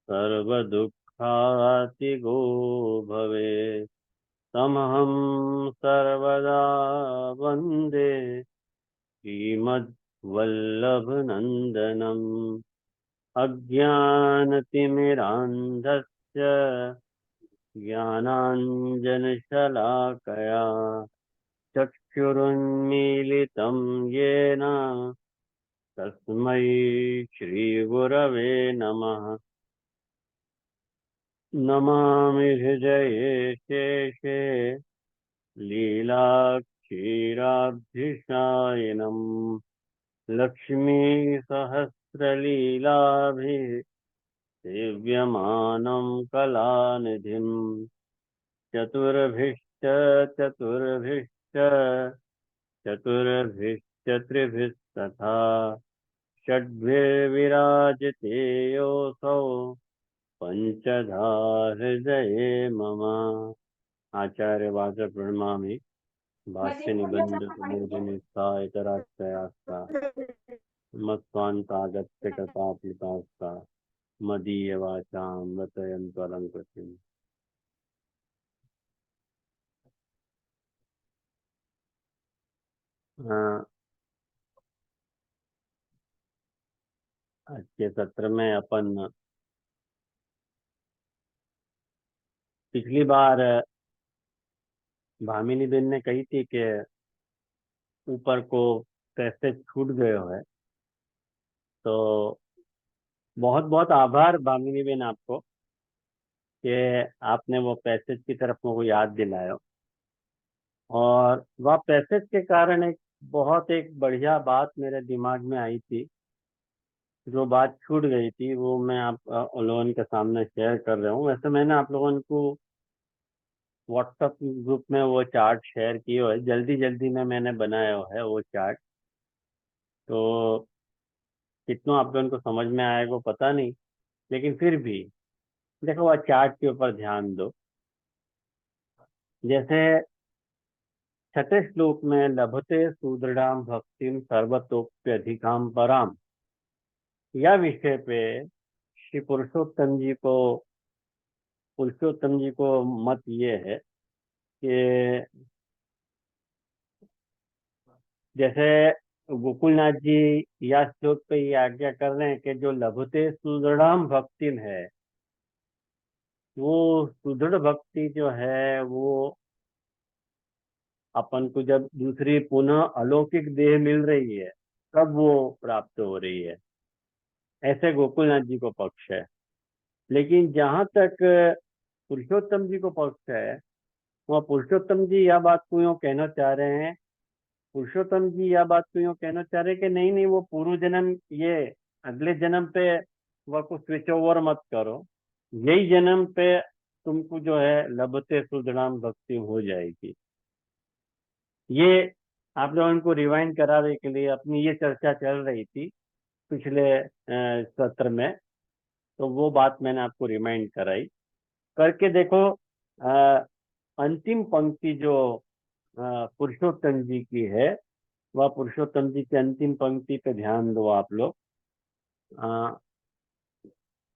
सर्वदुःखातिगो भवे तमहं सर्वदा वन्दे श्रीमद्वल्लभनन्दनम् अज्ञानतिमिरान्धस्य ज्ञानाञ्जनशलाकया चक्षुरुन्मीलितं येन तस्मै श्रीगुरवे नमः। नमामि हृदये शेषे लीलाक्षीराब्धिशायिनम् लक्ष्मीसहस्रलीलाभिः सेव्यमानं कलानिधिम् चतुर्भिश्च चतुर्भिश्च चतुर्भिश्च त्रिभिस्तथा षड्भिर्विराजते योऽसौ पंचधा हृदये मम। आचार्य वाच प्रणमामि भाष्य निबंध प्रबोधिनी इतराश्रयास्ता मत्स्वान्तागत्य कृताप्लितास्ता मदीय वाचां रतयन्तु अलंकृतिम्। आज के सत्र में अपन पिछली बार भामिनी दिन ने कही थी कि ऊपर को पैसेज छूट गए है, तो बहुत बहुत आभार भामिनी बेन आपको कि आपने वो पैसेज की तरफ मुझको याद दिलाया। और वह पैसेज के कारण एक बढ़िया बात मेरे दिमाग में आई थी। जो बात छूट गई थी वो मैं आप लोगों के सामने शेयर कर रहा हूँ। वैसे मैंने आप लोगों को व्हाट्सएप ग्रुप में वो चार्ट शेयर किए हुए, जल्दी जल्दी में मैंने बनाया हुआ है वो चार्ट। तो कितना आप लोगों को समझ में आएगा पता नहीं, लेकिन फिर भी देखो वह चार्ट के ऊपर ध्यान दो। जैसे छठे श्लोक में लभते सुदृढ़ाम भक्तिम सर्वतोप्यधिकाम पराम, यह विषय पे श्री पुरुषोत्तम जी को मत ये है कि जैसे गोकुलनाथ जी या श्लोक पे ये आज्ञा कर रहे हैं कि जो लभते सुदृढ़ाम भक्तिम है, वो सुदृढ़ भक्ति जो है वो अपन को जब दूसरी पुनः अलौकिक देह मिल रही है तब वो प्राप्त हो रही है, ऐसे गोकुलनाथ जी को पक्ष है। लेकिन जहां तक पुरुषोत्तम जी को पक्ष है, वह पुरुषोत्तम जी यह बात को यूँ कहना चाह रहे हैं, पुरुषोत्तम जी यह बात को यूँ कहना चाह रहे हैं कि नहीं नहीं, वो पूर्व जन्म, ये अगले जन्म पे वह को स्विच ओवर मत करो, यही जन्म पे तुमको जो है लभते सुदृढ़ भक्ति हो जाएगी। ये आप लोगों को रिवाइंड कराने के लिए अपनी ये चर्चा चल रही थी पिछले सत्र में, तो वो बात मैंने आपको रिमाइंड कराई। करके देखो, अंतिम पंक्ति जो पुरुषोत्तम जी की है, वह पुरुषोत्तम जी की अंतिम पंक्ति पे ध्यान दो आप लोग।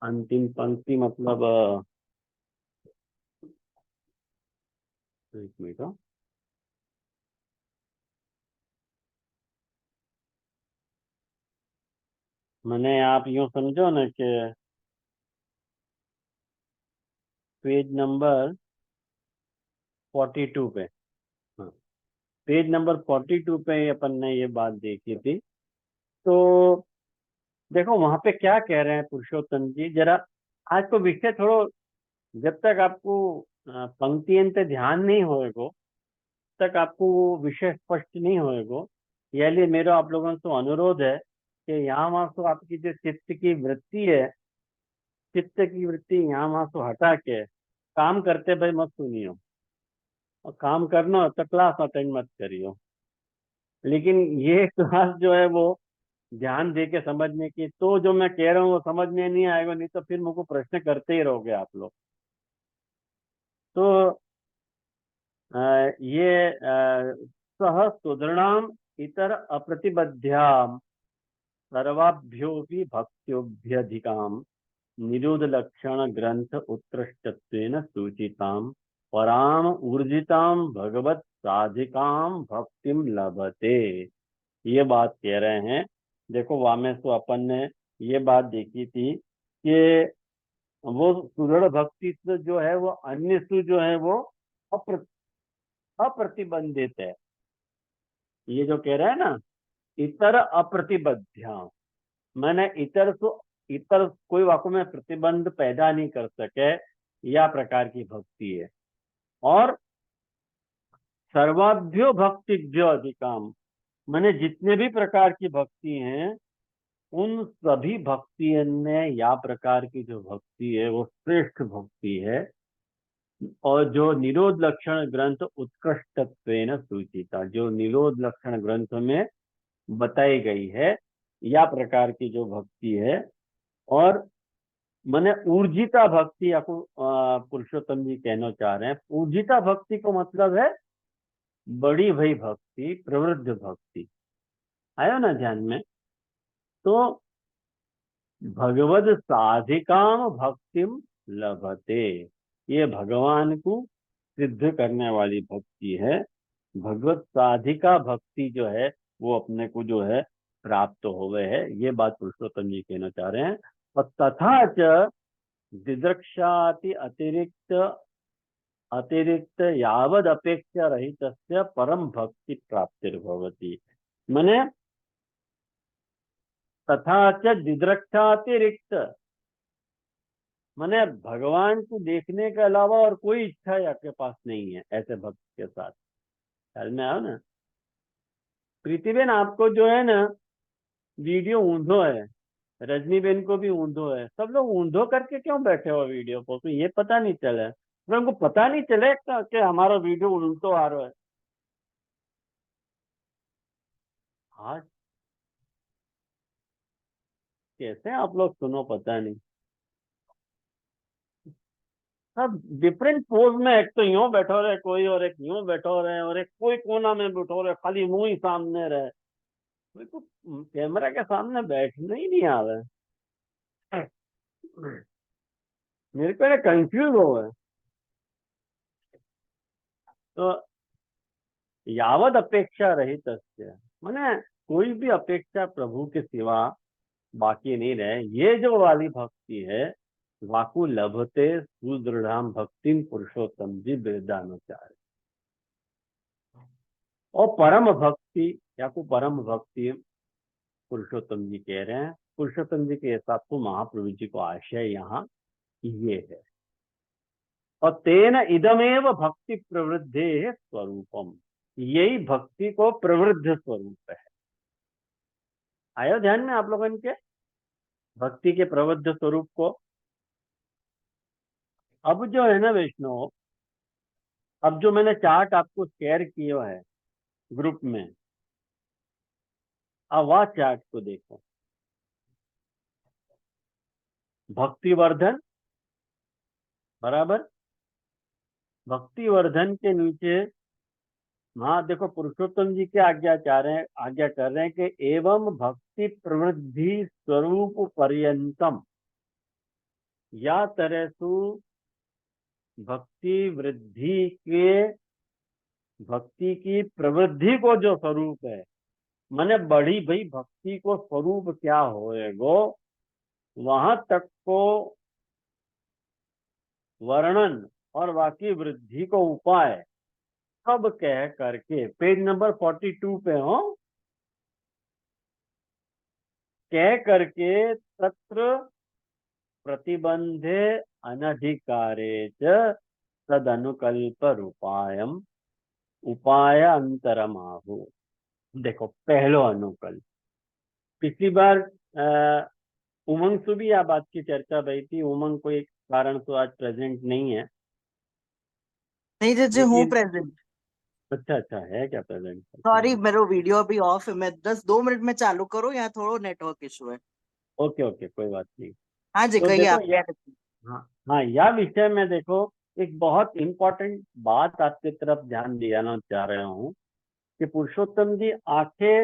अंतिम पंक्ति मतलब एक मिनट, मैंने आप यूं समझो ना कि पेज नंबर 42 पे, हाँ, पेज नंबर 42 पे अपन ने ये बात देखी थी। तो देखो वहां पे क्या कह रहे हैं पुरुषोत्तम जी, जरा आज को विषय थोड़ो, जब तक आपको पंक्तियन पे ध्यान नहीं होएगो तक आपको वो विषय स्पष्ट नहीं होएगो। यह लिए मेरा आप लोगों से अनुरोध है कि यहाँ वहां से आपकी जो चित्त की वृत्ति है, चित्त की वृत्ति यहाँ वहां से हटा के काम करते भाई मत सुनियो, और काम करना हो तो क्लास अटेंड मत करियो। लेकिन ये क्लास जो है वो ध्यान दे के समझने की, तो जो मैं कह रहा हूँ वो समझ में नहीं आएगा, नहीं तो फिर मुझको प्रश्न करते ही रहोगे आप लोग। तो ये सह सुदृढ़ इतर अप्रतिबद्ध्याम, सर्वाभ्योऽपि भक्त्योऽभ्यधिकाम् निरोध लक्षण ग्रंथ उत्कृष्टत्वेन सूचितां पराम ऊर्जितां भगवत साधिकां भक्तिम लभते। ये बात कह रहे हैं। देखो वामेश्व अपन ने ये बात देखी थी कि वो सुदृढ़ भक्ति से जो है वो अन्य से जो है वो अप्रतिबंधित है। ये जो कह रहे हैं ना, इतर अप्रतिबद्ध्या, मैंने इतर कोई वाक्य में प्रतिबंध पैदा नहीं कर सके, या प्रकार की भक्ति है। और सर्वाभ्यो भक्तिभ्यो अधिकाम, मैंने जितने भी प्रकार की भक्ति हैं उन सभी भक्ति में या प्रकार की जो भक्ति है वो श्रेष्ठ भक्ति है, और जो निरोध लक्षण ग्रंथ उत्कृष्टत्वेन सूचिता, जो निरोध लक्षण ग्रंथ में बताई गई है या प्रकार की जो भक्ति है। और मैंने ऊर्जिता भक्ति आपको पुरुषोत्तम जी कहना चाह रहे हैं। ऊर्जिता भक्ति को मतलब है बड़ी भई भक्ति, प्रवृद्ध भक्ति। आयो ना ध्यान में? तो भगवद साधिकाम भक्तिम लभते, ये भगवान को सिद्ध करने वाली भक्ति है। भगवत साधिका भक्ति जो है वो अपने को जो है प्राप्त हो गए है, ये बात पुरुषोत्तम जी कहना चाह रहे हैं। और तथा च दिदृक्षाति अतिरिक्त यावद अपेक्षा रहित परम भक्ति प्राप्तिर्भवति। मैंने तथा च दिदृक्षातिरिक्त, मैंने भगवान को देखने के अलावा और कोई इच्छा आपके पास नहीं है ऐसे भक्त के साथ। ख्याल में आओ ना? प्रीति बेन आपको जो है ना वीडियो ऊंधो है, रजनी बेन को भी ऊंधो है, सब लोग ऊंधो करके क्यों बैठे हो वीडियो को? तो ये पता नहीं चला है, उनको पता नहीं चले कि हमारा वीडियो उल्टो आ रहा है। हाँ, कैसे आप लोग सुनो पता नहीं, सब डिफरेंट पोज में, एक तो यूं बैठो रहे कोई, और एक यूं बैठो रहे, और एक कोई कोना में बैठो रहे, खाली मुंह ही सामने रहे। मेरे को कैमरा के सामने बैठना ही नहीं आ रहा है, मेरे को कंफ्यूज हो गए। तो यावद अपेक्षा रहित, माने कोई भी अपेक्षा प्रभु के सिवा बाकी नहीं रहे, ये जो वाली भक्ति है वाकु लभते सुदृढ़ाम भक्तिम पुरुषोत्तम जी वेदानुचार। और परम भक्ति या को परम भक्ति पुरुषोत्तम जी कह रहे हैं। पुरुषोत्तम जी के हिसाब से महाप्रभु जी को आशय यहाँ ये है। और तेन इदमेव भक्ति प्रवृद्धे स्वरूपम, यही भक्ति को प्रवृद्ध स्वरूप है। आयो ध्यान में आप लोगों के भक्ति के प्रवृद्ध स्वरूप को? अब जो है ना वैष्णव, अब जो मैंने चार्ट आपको शेयर किया है ग्रुप में, अब वह चार्ट को देखो। भक्ति वर्धन बराबर, भक्ति वर्धन के नीचे हाँ देखो पुरुषोत्तम जी क्या आज्ञा चाह रहे हैं, आज्ञा कर रहे हैं कि एवं भक्ति प्रवृद्धि स्वरूप पर्यंतम, या तरसु भक्ति वृद्धि के, भक्ति की प्रवृद्धि को जो स्वरूप है, माने बड़ी भाई भक्ति को स्वरूप क्या होएगो, वहां तक को वर्णन और बाकी वृद्धि को उपाय सब कह करके, पेज नंबर 42 पे हो, कह करके तत्र प्रतिबंधे अनधिकारे च तद अनुकल्प रूपायम उपाय अंतरमाहु। देखो पहलो अनुकल्प, पिछली बार उमंग से भी यह बात की चर्चा भई थी। उमंग को एक कारण तो आज प्रेजेंट नहीं है। नहीं जैसे हूँ लेकिन प्रेजेंट। अच्छा अच्छा है क्या प्रेजेंट? सॉरी मेरा वीडियो अभी ऑफ है, मैं 10-2 मिनट में चालू करूँ, यहाँ थोड़ा नेटवर्क इशू है। ओके ओके कोई बात नहीं। हाँ जी तो कहिए, देखो आप ये, कह रहे थे। हाँ हाँ, यह विषय में देखो एक बहुत इंपॉर्टेंट बात आपकी तरफ ध्यान दिलाना चाह रहा हूँ कि पुरुषोत्तम जी आखे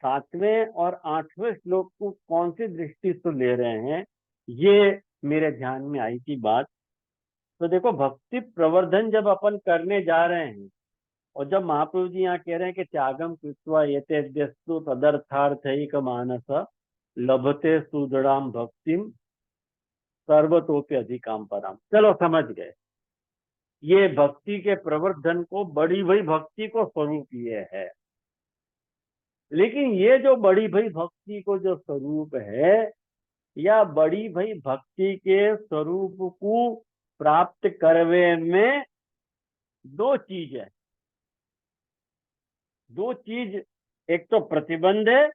7वें और 8वें श्लोक को कौन सी दृष्टि से ले रहे हैं, ये मेरे ध्यान में आई थी बात। तो देखो, भक्ति प्रवर्धन जब अपन करने जा रहे हैं, और जब महाप्रभु जी यहाँ कह रहे हैं कि त्यागम कृत्वा यतेद्यस्तु तदर्थार्थैक मानस लभते सुदृढ़ाम भक्तिम सर्वतोपि अधिकाम पराम, चलो समझ गए, ये भक्ति के प्रवर्धन को बड़ी भई भक्ति को स्वरूप ये है। लेकिन ये जो बड़ी भई भक्ति को जो स्वरूप है, या बड़ी भई भक्ति के स्वरूप को प्राप्त करवे में दो चीज है। दो चीज, एक तो प्रतिबंध है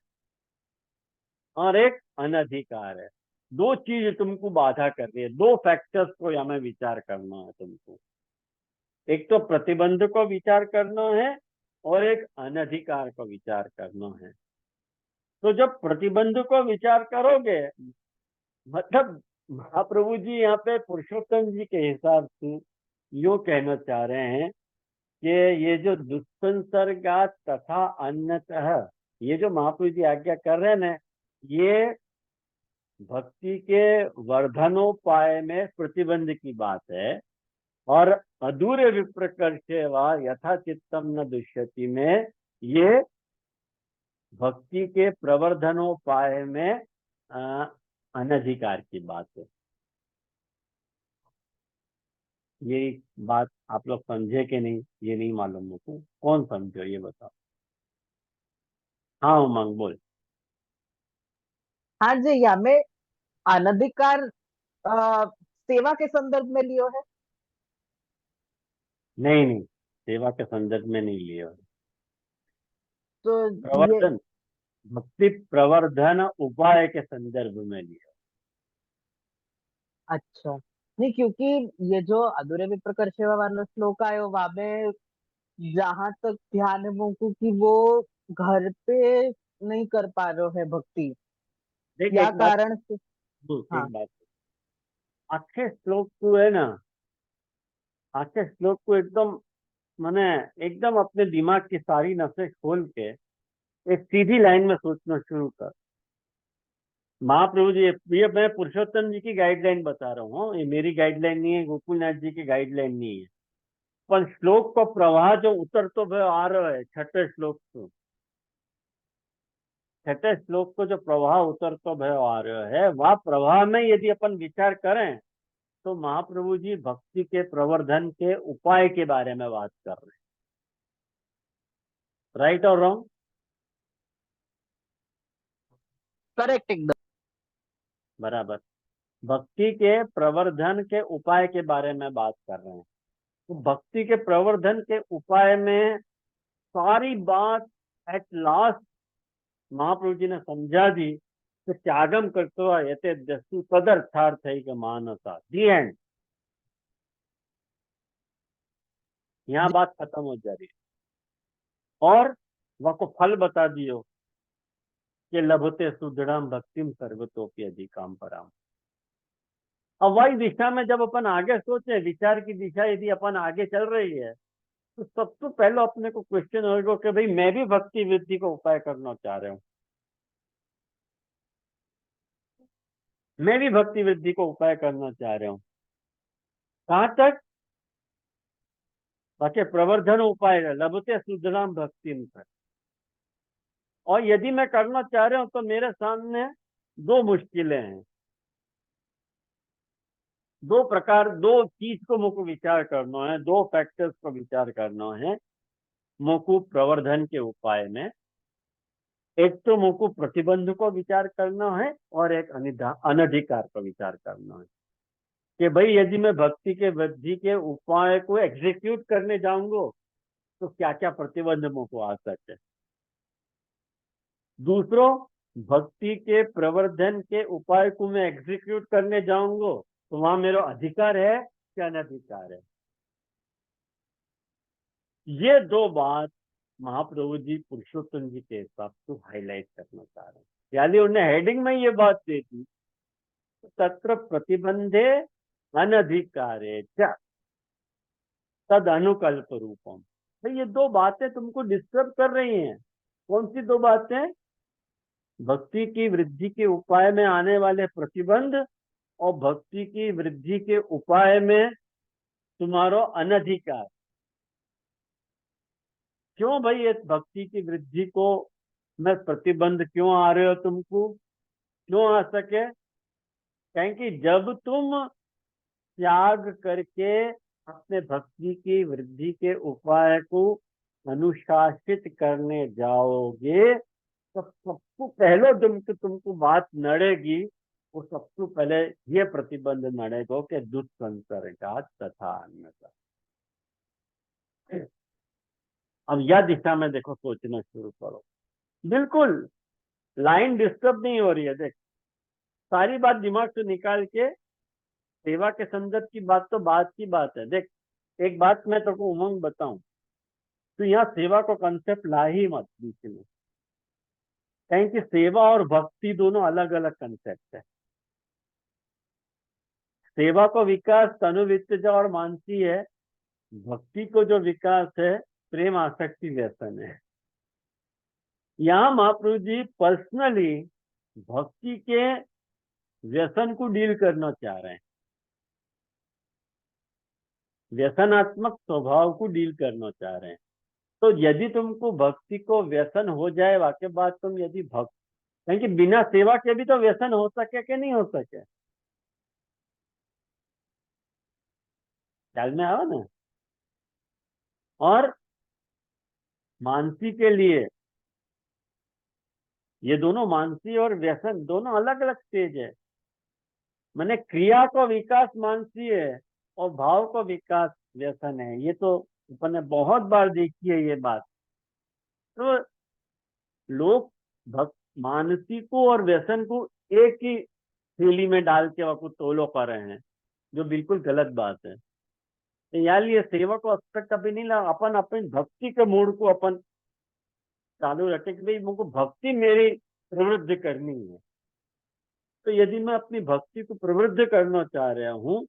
और एक अनधिकार है। दो चीज तुमको बाधा कर रही है, दो फैक्टर्स को यहाँ में विचार करना है तुमको। एक तो प्रतिबंध को विचार करना है और एक अनधिकार को विचार करना है। तो जब प्रतिबंध को विचार करोगे, मतलब महाप्रभु जी यहाँ पे पुरुषोत्तम जी के हिसाब से यूं कहना चाह रहे हैं कि ये जो दुस्संसर्गात तथा अन्यतः, ये जो महाप्रभु जी आज्ञा कर रहे हैं ना, ये भक्ति के वर्धनोपाय में प्रतिबंध की बात है। और अधूरे विप्रकर्षे व यथा चित्तम न दुष्यति में ये भक्ति के प्रवर्धनोपाय में अनधिकार की बात है। ये बात आप लोग समझे कि नहीं, ये नहीं मालूम मुझको। कौन समझो ये बताओ। हाँ उमंग बोल। हाँ जी, या में अनधिकार सेवा के संदर्भ में लियो है। नहीं नहीं, सेवा के संदर्भ में नहीं लिया। तो ये प्रवर्धन, भक्ति प्रवर्धन उपाय के संदर्भ में लिया। अच्छा नहीं, क्योंकि ये जो अधूरे विप्रकर्ष वाला श्लोक आयो, वहां में जहां तक ध्यान है मुझको कि वो घर पे नहीं कर पा रहे है भक्ति, देख या एक बात, कारण से। हाँ एक बात, आखे श्लोक को है ना, आखे श्लोक को एकदम मैंने एकदम अपने दिमाग की सारी नसें खोल के एक सीधी लाइन में सोचना शुरू कर। महाप्रभु जी, ये मैं पुरुषोत्तम जी की गाइडलाइन बता रहा हूँ, ये मेरी गाइडलाइन नहीं है, गोकुलनाथ जी की गाइडलाइन नहीं है। पर श्लोक का प्रवाह जो उतर तो आ रहा है, छठे श्लोक को, छठे श्लोक को जो प्रवाह उतर तो आ रहा है, वह प्रवाह में यदि अपन विचार करें तो महाप्रभु जी भक्ति के प्रवर्धन के उपाय के बारे में बात कर रहे हैं। राइट और रॉन्ग? करेक्ट, एकदम बराबर, भक्ति के प्रवर्धन के उपाय के बारे में बात कर रहे हैं। तो भक्ति के प्रवर्धन के उपाय में सारी बात एट लास्ट महाप्रभु जी ने समझा दी कि त्यागम कर्तव्य यते दस्तु तदर्थार्थ है कि मानसा, दी एंड। यहाँ बात खत्म हो जा रही है और वह को फल बता दियो कि लभते सुदृढ़म भक्तिम सर्वतोपि अधिकाम पराम। अब वही दिशा में जब अपन आगे सोचे, विचार की दिशा यदि अपन आगे चल रही है, तो सबसे पहले अपने को क्वेश्चन होगा कि भाई मैं भी भक्ति वृद्धि का उपाय करना चाह रहा हूँ, मैं भी भक्ति वृद्धि को उपाय करना चाह रहा हूँ। कहाँ तक? बाकी प्रवर्धन उपाय है, लभते सुदृढ़म भक्तिम कर। और यदि मैं करना चाह रहा हूँ तो मेरे सामने दो मुश्किलें हैं, दो प्रकार, दो चीज को मुझको विचार करना है, दो फैक्टर्स को विचार करना है मुझको प्रवर्धन के उपाय में। एक तो मुझको प्रतिबंध को विचार करना है और एक अनधिकार को विचार करना है कि भाई यदि मैं भक्ति के वृद्धि के उपाय को एग्जीक्यूट करने जाऊंगा तो क्या क्या प्रतिबंध मुझको आ सकते हैं। दूसरों, भक्ति के प्रवर्धन के उपाय को मैं एग्जीक्यूट करने जाऊंगा तो वहां मेरा अधिकार है क्या अनधिकार है। ये दो बात महाप्रभु जी पुरुषोत्तम जी के हिसाब से हाईलाइट करना चाह रहे हैं। यानी उन्हें हेडिंग में ये बात दे दी, तत्र प्रतिबंधे अनधिकारे च तद अनुकल्प रूपम। तो ये दो बातें तुमको डिस्टर्ब कर रही हैं। कौन सी दो बातें? भक्ति की वृद्धि के उपाय में आने वाले प्रतिबंध और भक्ति की वृद्धि के उपाय में तुम्हारो अनधिकार। क्यों भाई ये भक्ति की वृद्धि को में प्रतिबंध क्यों आ रहे हो तुमको, क्यों आ सके? क्योंकि जब तुम त्याग करके अपने भक्ति की वृद्धि के उपाय को अनुशासित करने जाओगे तो सबको पहले तुमको बात नड़ेगी, वो सबसे पहले ये प्रतिबंध नड़ेगा कि दुष्संसर्गात् तथा अन्यथा। अब यह दिशा में देखो सोचना शुरू करो, बिल्कुल लाइन डिस्टर्ब नहीं हो रही है। देख, सारी बात दिमाग से निकाल के सेवा के संदर्भ की बात तो बात की बात है। देख, एक बात मैं तुमको उमंग बताऊं, तो यहाँ सेवा को कंसेप्ट ला ही मत बीच में, कहीं कि सेवा और भक्ति दोनों अलग अलग कंसेप्ट है। सेवा को विकास तनुवित्तज और मानसी है, भक्ति को जो विकास है प्रेम आसक्ति व्यसन है। यहाँ महाप्रभु जी पर्सनली भक्ति के व्यसन को डील करना चाह रहे हैं, व्यसनात्मक स्वभाव को डील करना चाह रहे हैं। तो यदि तुमको भक्ति को व्यसन हो जाए, वाके बाद तुम यदि भक्त, क्योंकि बिना सेवा के भी तो व्यसन हो सके कि नहीं हो सके, ख्याल में आओ ना। और मानसी के लिए ये दोनों, मानसी और व्यसन दोनों अलग अलग स्टेज है। मैंने क्रिया को विकास मानसी है और भाव को विकास व्यसन है। ये तो अपन ने बहुत बार देखी है ये बात। तो लोग भक्त मानसी को और व्यसन को एक ही थैली में डाल के वो तोलो कर रहे हैं, जो बिल्कुल गलत बात है। तो यार ये सेवा को एस्पेक्ट अभी नहीं ला, अपन अपनी भक्ति के मूड को अपन चालू रखे कि भाई मुझको भक्ति मेरी प्रवृत्ति करनी है। तो यदि मैं अपनी भक्ति को प्रवृत्त करना चाह रहा हूं,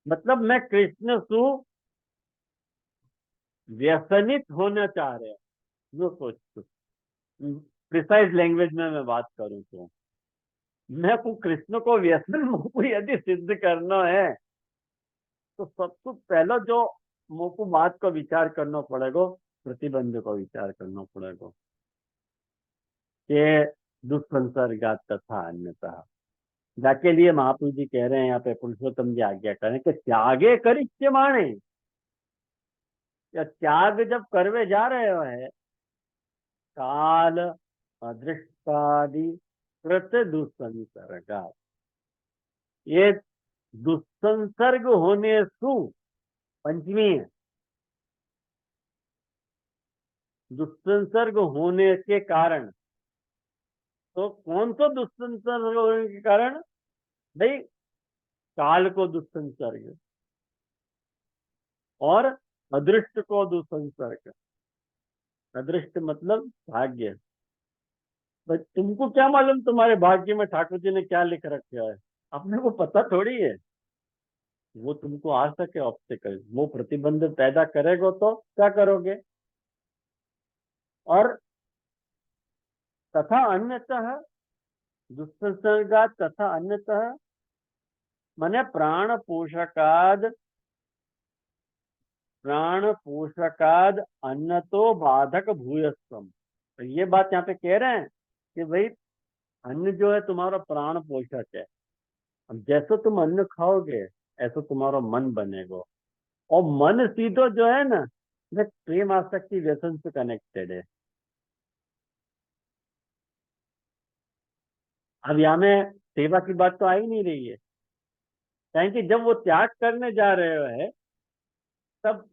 मतलब मैं कृष्ण से व्यसनित होना चाह रहा हूं, जो सोच प्रिसाइज लैंग्वेज में मैं बात करूं तो मैं को कृष्ण को व्यसन मुझको यदि सिद्ध करना है तो सबसे पहला जो मुझको बात का विचार करना पड़ेगा, प्रतिबंध का विचार करना पड़ेगा कि दुष्संसर्गात् तथा अन्यथा। जाके लिए महाप्रभु जी कह रहे हैं यहाँ पे, पुरुषोत्तम जी आज्ञा करें कि त्यागे करिष्यमाणे, या त्याग जब करवे जा रहे हो है, काल अदृष्टादि कृत दुष्संसर्गात्, ये दुष्संसर्ग होने सु पंचमी है, दुष्संसर्ग होने के कारण। तो कौन सा दुष्संसर्ग होने के कारण? भाई काल को दुष्संसर्ग और अदृष्ट को दुष्संसर्ग। अदृष्ट मतलब भाग्य। बस तुमको क्या मालूम तुम्हारे भाग्य में ठाकुर जी ने क्या लिख रखा है? अपने को पता थोड़ी है। वो तुमको आ सके ऑब्स्टिकल, वो प्रतिबंध पैदा करेगा तो क्या करोगे? और तथा अन्यतः दुष्संसर्गात् तथा अन्यतः माने प्राण पोषकाद अन्न तो बाधक भूयस्तम। तो ये बात यहाँ पे कह रहे हैं कि भाई अन्न जो है तुम्हारा प्राण पोषक है। अब जैसे तुम अन्न खाओगे ऐसा तुम्हारा मन बनेगा, और मन सीधो जो है ना, ये प्रेम आसक्ति व्यसन से कनेक्टेड है। अब यहाँ में सेवा की बात तो आ ही नहीं रही है, क्योंकि जब वो त्याग करने जा रहे हैं तब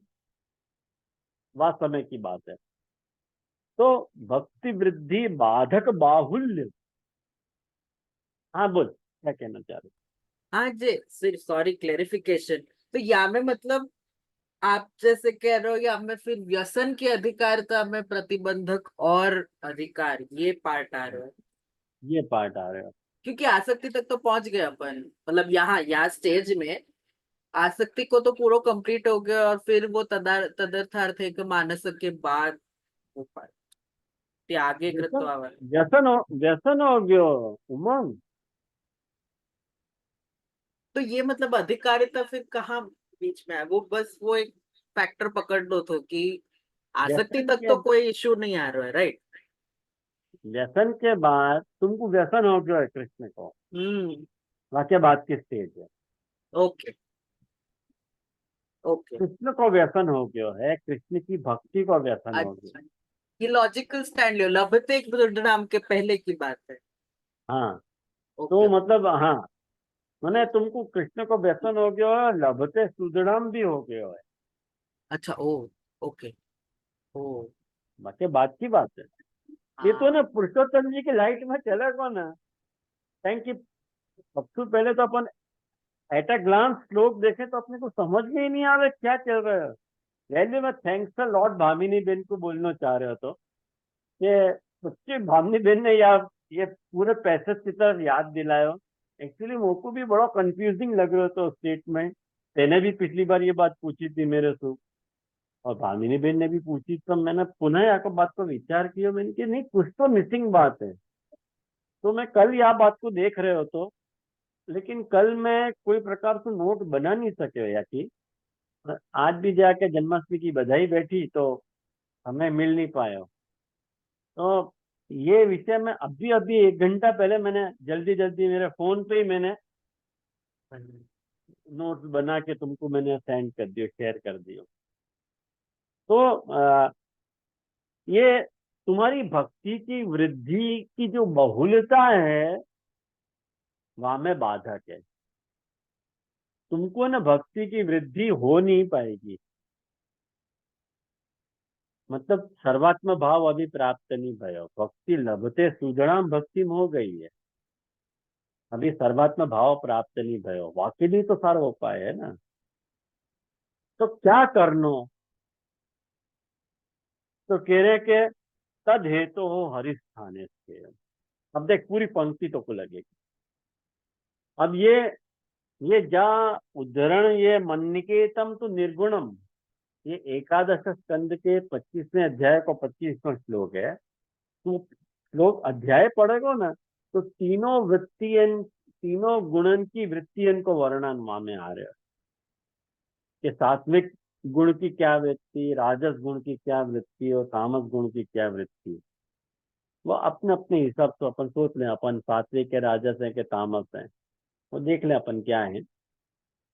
वह समय की बात है। तो भक्ति वृद्धि बाधक बाहुल्य। हाँ बोल, क्या कहना चाह रहे? हाँ जी, सिर्फ सॉरी क्लेरिफिकेशन। तो यहाँ में मतलब आप जैसे कह रहे हो, या में फिर व्यसन के अधिकारता में प्रतिबंधक और अधिकार, ये पार्ट आ रहा है? ये पार्ट आ रहे हो, क्योंकि आसक्ति तक तो पहुंच गए अपन, मतलब यहाँ स्टेज में आसक्ति को तो पूरा कंप्लीट हो गया, और फिर वो तदर्थार्थ एक मानस के बाद वो पार्ट। ते आगे कृत्वा वाला। व्यसन हो गयो उमंग। तो ये मतलब अधिकारिता फिर कहाँ बीच में है? वो बस वो एक फैक्टर पकड़ लो तो कि आसक्ति व्यसन तक के तो कोई इश्यू नहीं आ रहा है, राइट? व्यसन के बाद तुमको व्यसन हो गया है कृष्ण को, हम्म। वाक्य बात की स्टेज है। Okay okay. कृष्ण को व्यसन हो गया है, कृष्ण की भक्ति को व्यसन हो गया। अच्छा, ये लॉजिकल स्टैंड लियो, लभते नाम के पहले की बात है। हाँ, तो ओके। मतलब हाँ, मैंने तुमको कृष्ण को व्यसन हो गया है, लभते सुदृढ़ भी हो गया है। अच्छा, ओ, ओके, ओ, वाक्य बात की बात है। ये तो हाँ, ना पुरुषोत्तम जी की लाइट में चले को ना, थैंक यू। सबसे पहले तो अपन एट अ ग्लांस श्लोक देखें तो अपने को समझ में ही नहीं आ रहा क्या चल रहा है। पहले मैं thanks a Lord Bhamini Ben को बोलना चाह रहे हो तो ये सच्ची भामिनी बेन ने या ये पूरे पैसेज की तरफ याद दिलायो। एक्चुअली मेरे को भी बड़ा कंफ्यूजिंग लग रहा था स्टेटमेंट। तेने भी पिछली बार ये बात पूछी थी मेरे से, और भामिनी बेन ने भी पूछी, तो मैंने पुनः यहाँ बात को विचार किया। मैंने कि नहीं, कुछ तो मिसिंग बात है। तो मैं कल यह बात को देख रहे हो तो, लेकिन कल मैं कोई प्रकार से नोट बना नहीं सके या कि आज भी जाके जन्माष्टमी की बधाई बैठी तो हमें मिल नहीं पाया। तो ये विषय में अभी अभी 1 घंटा पहले मैंने जल्दी जल्दी मेरे फोन पे ही मैंने नोट्स बना के तुमको मैंने सेंड कर दियो, शेयर कर दियो। तो ये तुम्हारी भक्ति की वृद्धि की जो बहुलता है वहां में बाधक है। तुमको ना भक्ति की वृद्धि हो नहीं पाएगी, मतलब सर्वात्म भाव अभी प्राप्त नहीं भयो। भक्ति लभते सुजनाम भक्ति हो गई है, अभी सर्वात्म भाव प्राप्त नहीं भयो। वाकई नहीं तो सारा उपाय है ना। तो क्या करनो, तो कह रहे के तद हेतु हो हरिस्थाने के। अब देख पूरी पंक्ति तो को लगेगी। अब ये जा उद्धरण, ये मन्निकेतम तो निर्गुणम, ये एकादश स्कंद के 25वें अध्याय को 25वां श्लोक है। तो श्लोक अध्याय पढ़ेगो ना तो तीनों वृत्तियन, तीनों गुणन की वृत्तियन को वर्णन वहां में आ रहा है कि सात्विक गुण की क्या वृत्ति, राजस गुण की क्या वृत्ति और तामस गुण की क्या वृत्ति। वो अपने अपने हिसाब से अपन सोच लें, अपन सात्विक है, राजस है कि तामस है, वो देख लें अपन क्या है।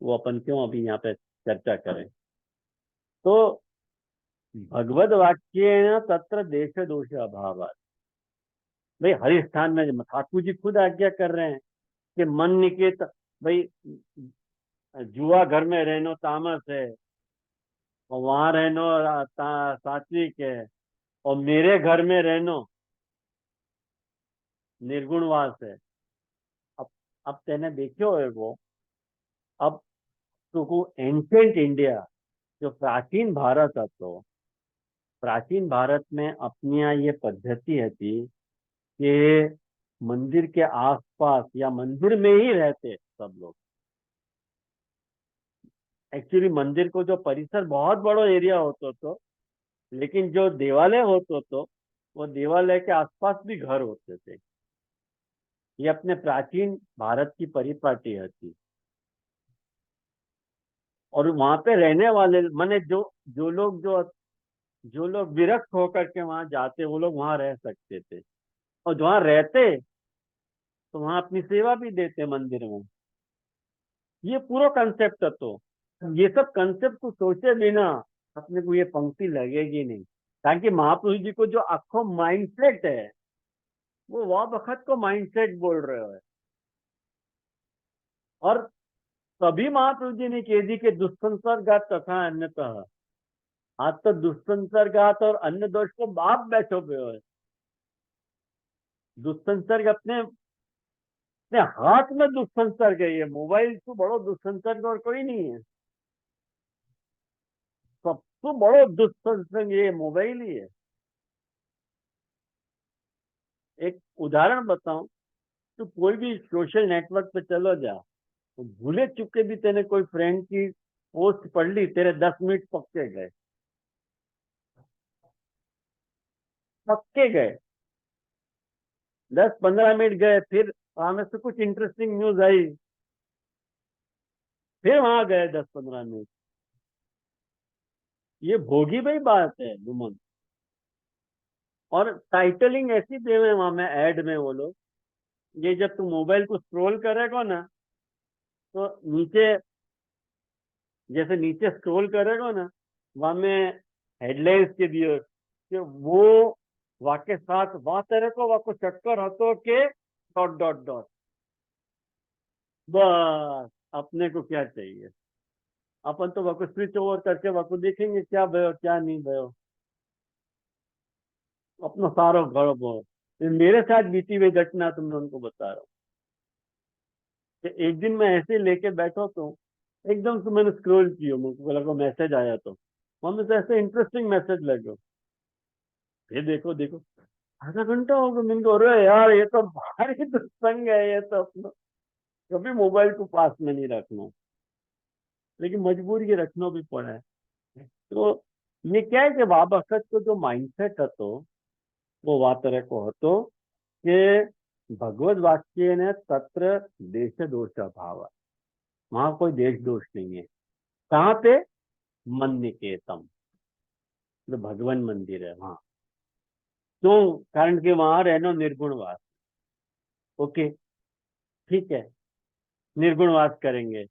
वो अपन क्यों अभी यहाँ पे चर्चा करें। तो भगवद वाक्य तत्र देश दोष अभाव। भाई हर स्थान में ठाकुर जी खुद आज्ञा कर रहे हैं कि मन निकेत, भाई जुआ घर में रहनो तामस है और वहां रहनो सात्विक है, और मेरे घर में रहनो निर्गुणवास है। अब अब तेने देखो है वो, अब तो एंशियंट इंडिया जो प्राचीन भारत था, तो प्राचीन भारत में अपनी यहाँ ये पद्धति है थी कि मंदिर के आसपास या मंदिर में ही रहते सब लोग। एक्चुअली मंदिर को जो परिसर बहुत बड़ा एरिया होता तो, लेकिन जो देवालय होते तो वो देवालय के आसपास भी घर होते थे। ये अपने प्राचीन भारत की परिपाटी थी। और वहां पे रहने वाले माने जो लोग विरक्त होकर के वहां जाते वो लोग वहां रह सकते थे, और जहाँ रहते तो वहां अपनी सेवा भी देते मंदिर में। ये पूरा कंसेप्ट है। तो ये सब कंसेप्ट को सोचे बिना अपने को ये पंक्ति लगेगी नहीं, ताकि महापुरुष जी को जो आखो माइंडसेट है वो वह वक्त को माइंडसेट बोल रहे हो। और तभी महाप्रभु जी ने कह दी कि दुष्संसर्गात तथा अन्यतः। आज तो दुष्संसर्गात और अन्य दोष को बाप बैठो पे हो। दुष्संसर्ग अपने हाथ में दुष्संसर्ग है। ये मोबाइल से बड़ो दुष्संसर्ग और कोई नहीं है। सबसे बड़ो दुष्संसर्ग ये मोबाइल ही है। एक उदाहरण बताऊं, तो कोई भी सोशल नेटवर्क पे चलो जा, तो भूले चुके भी तेने कोई फ्रेंड की पोस्ट पढ़ ली, तेरे 10 मिनट पक्के गए, पक्के गए। 10-15 मिनट गए, फिर वहां में से कुछ इंटरेस्टिंग न्यूज आई, फिर वहां गए 10-15 मिनट। ये भोगी भाई बात है गुमन। और टाइटलिंग ऐसी दे हुए वहां में ऐड में वो लोग, ये जब तुम मोबाइल को स्क्रॉल करेगा ना, तो नीचे, जैसे नीचे स्क्रॉल करेगा ना, वहां में हेडलाइंस के दिए कि वो वाके साथ वहां तेरे को वाको चक्कर हतो के डॉट डॉट डॉट। बस अपने को क्या चाहिए, अपन तो वाको स्विच ओवर करके वाको देखेंगे क्या भयो क्या नहीं भयो, अपना सारा घर वो। ये मेरे साथ बीती हुई घटना तुम उनको बता रहा हूँ कि एक दिन मैं ऐसे लेके बैठा तो एकदम से मैंने स्क्रॉल किया, मुझको लगा मैसेज आया, तो वहां में से ऐसे इंटरेस्टिंग मैसेज लगे। फिर देखो देखो, आधा घंटा हो गया, मैंने कहा अरे यार ये तो भारी दुस्संग है ये तो अपना। कभी मोबाइल को पास में नहीं रखना, लेकिन मजबूरी के रखना भी पड़ा है। तो ये क्या है कि बाबा अखत को जो माइंडसेट હતો वो वा तरह को હતો कि भगवत वाक्य ने तत्र देश दोष अभाव, वहां कोई देश दोष नहीं है। कहाँ पे? मन निकेतम, जो भगवान मंदिर है वहां। क्यों? कारण कि वहां रहना निर्गुण वास। ओके, ठीक है, निर्गुण वास करेंगे,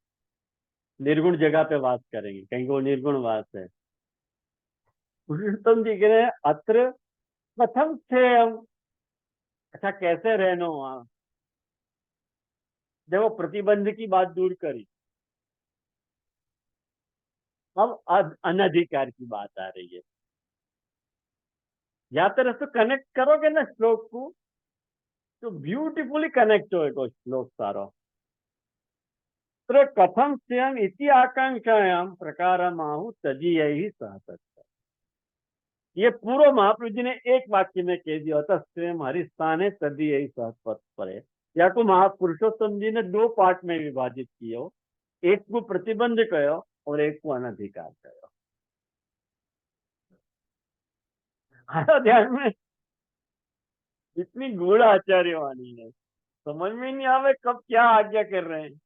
निर्गुण जगह पे वास करेंगे, कहीं वो निर्गुण वास है। पुरुषोत्तम जी कह रहे हैं अत्र कथम थे हम, अच्छा कैसे रहना वहां। देखो प्रतिबंध की बात दूर करी, अब अनधिकार की बात आ रही है। या तरह से कनेक्ट करोगे ना श्लोक को, तो ब्यूटीफुली कनेक्ट होएगा श्लोक सारा। तो कथम स्वयं इति आकांक्षायाम प्रकारम आहु तजीय ही सहत। ये पूर्व महाप्रभु जी ने एक वाक्य में कह दिया था, स्वयं हरिस्थान है तभी यही सहपथ पर है। या को महापुरुषोत्तम जी ने दो पार्ट में विभाजित किया, एक को प्रतिबंध कहो और एक को अनधिकार कहो। हमारा ध्यान में इतनी गूढ़ आचार्य वाणी है, समझ में नहीं आवे कब क्या आज्ञा कर रहे हैं।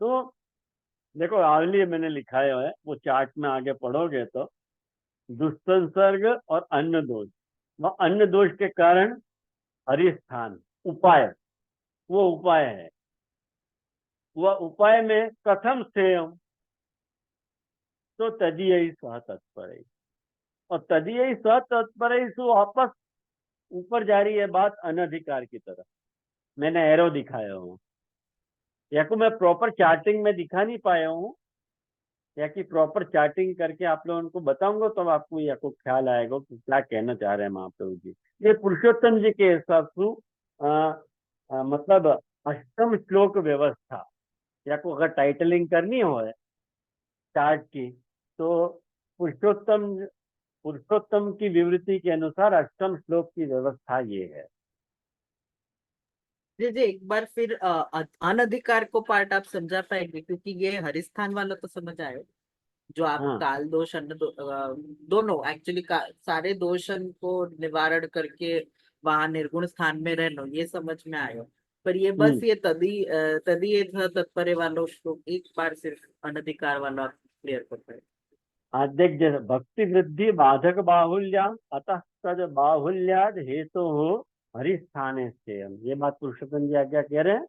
तो देखो आगे मैंने लिखा है, वो चार्ट में आगे पढ़ोगे तो दुष्संसर्ग और अन्न दोष, वह अन्न दोष के कारण हरिस्थान उपाय, वो उपाय है। वह उपाय में कथम सेयम, तो तदीय सह तत्पर, और तदीय सह तत्पर सो वापस ऊपर जा रही है बात अनधिकार की तरफ। मैंने एरो दिखाया हूँ, या को मैं प्रॉपर चार्टिंग में दिखा नहीं पाया हूँ, या कि प्रॉपर चार्टिंग करके आप लोगों को बताऊंगा तो आपको या को ख्याल आएगा कि क्या कहना चाह रहे हैं महाप्रभु जी। ये पुरुषोत्तम जी के हिसाब से मतलब अष्टम श्लोक व्यवस्था, या को अगर टाइटलिंग करनी हो चार्ट की, तो पुरुषोत्तम पुरुषोत्तम की विवृत्ति के अनुसार अष्टम श्लोक की व्यवस्था ये है। जी जी, एक बार फिर अनधिकार को पार्ट आप समझा पाएंगे, क्योंकि ये हरिस्थान वाला तो समझ आए, जो आप हाँ काल दोष दोनों एक्चुअली सारे दोषन को निवारण करके वहां निर्गुण स्थान में रहना, ये समझ में आयो। पर ये बस हम्म ये तदी ये था तत्परे वालों श्लोक एक बार सिर्फ अनधिकार वाला क्लियर कर पाए। देख, जैसे भक्ति वृद्धि बाधक बाहुल्या, अतः तद बाहुल्याद हेतु हो हरिस्थाने से, ये बात पुरुषोत्तम जी आज्ञा कह रहे हैं।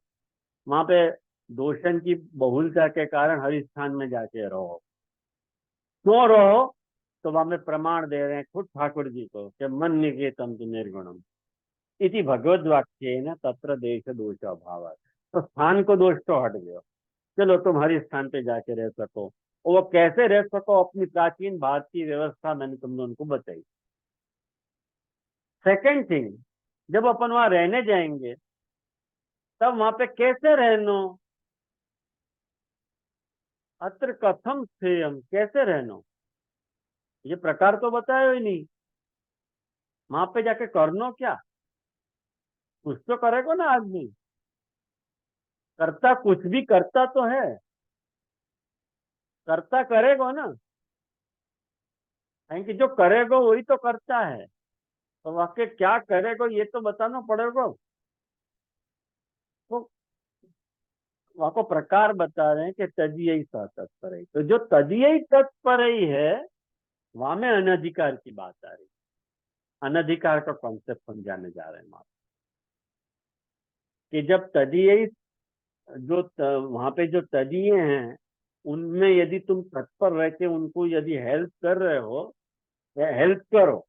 वहां पे दोषण की बहुलता के कारण हरिस्थान में जाके रहो। क्यों रहो? तो वहां में प्रमाण दे रहे हैं खुद ठाकुर जी को कि मन निकेतम तो निर्गुणम इति भगवद वाक्य न तत्र देश दोष अभाव। तो स्थान को दोष तो हट गया, चलो तुम हर स्थान पे जाके रह सको। और वो कैसे रह सको, अपनी प्राचीन भारतीय व्यवस्था मैंने तुमने उनको बताई। सेकंड थिंग, जब अपन वहां रहने जाएंगे तब वहां पे कैसे रहना, अत्र कथम थे हम, कैसे रहना, ये प्रकार तो बताया ही नहीं। वहां पे जाके करना क्या, कुछ तो करेगा ना आदमी, करता कुछ भी करता तो है, करता करेगा ना, कि जो करेगा वही तो करता है। तो वाक्य क्या करेगा ये तो बताना पड़ेगा। तो वहां को प्रकार बता रहे हैं कि तदीयई स तत्पर है। तो जो तदीयई तत्पर है वहां में अनधिकार की बात आ रही है। अनधिकार का कॉन्सेप्ट समझाने जा रहे हैं वहां कि जब तदीयई वहां पे जो तदीय हैं उनमें यदि तुम तत्पर रह के उनको यदि हेल्प कर रहे हो, हेल्प करो,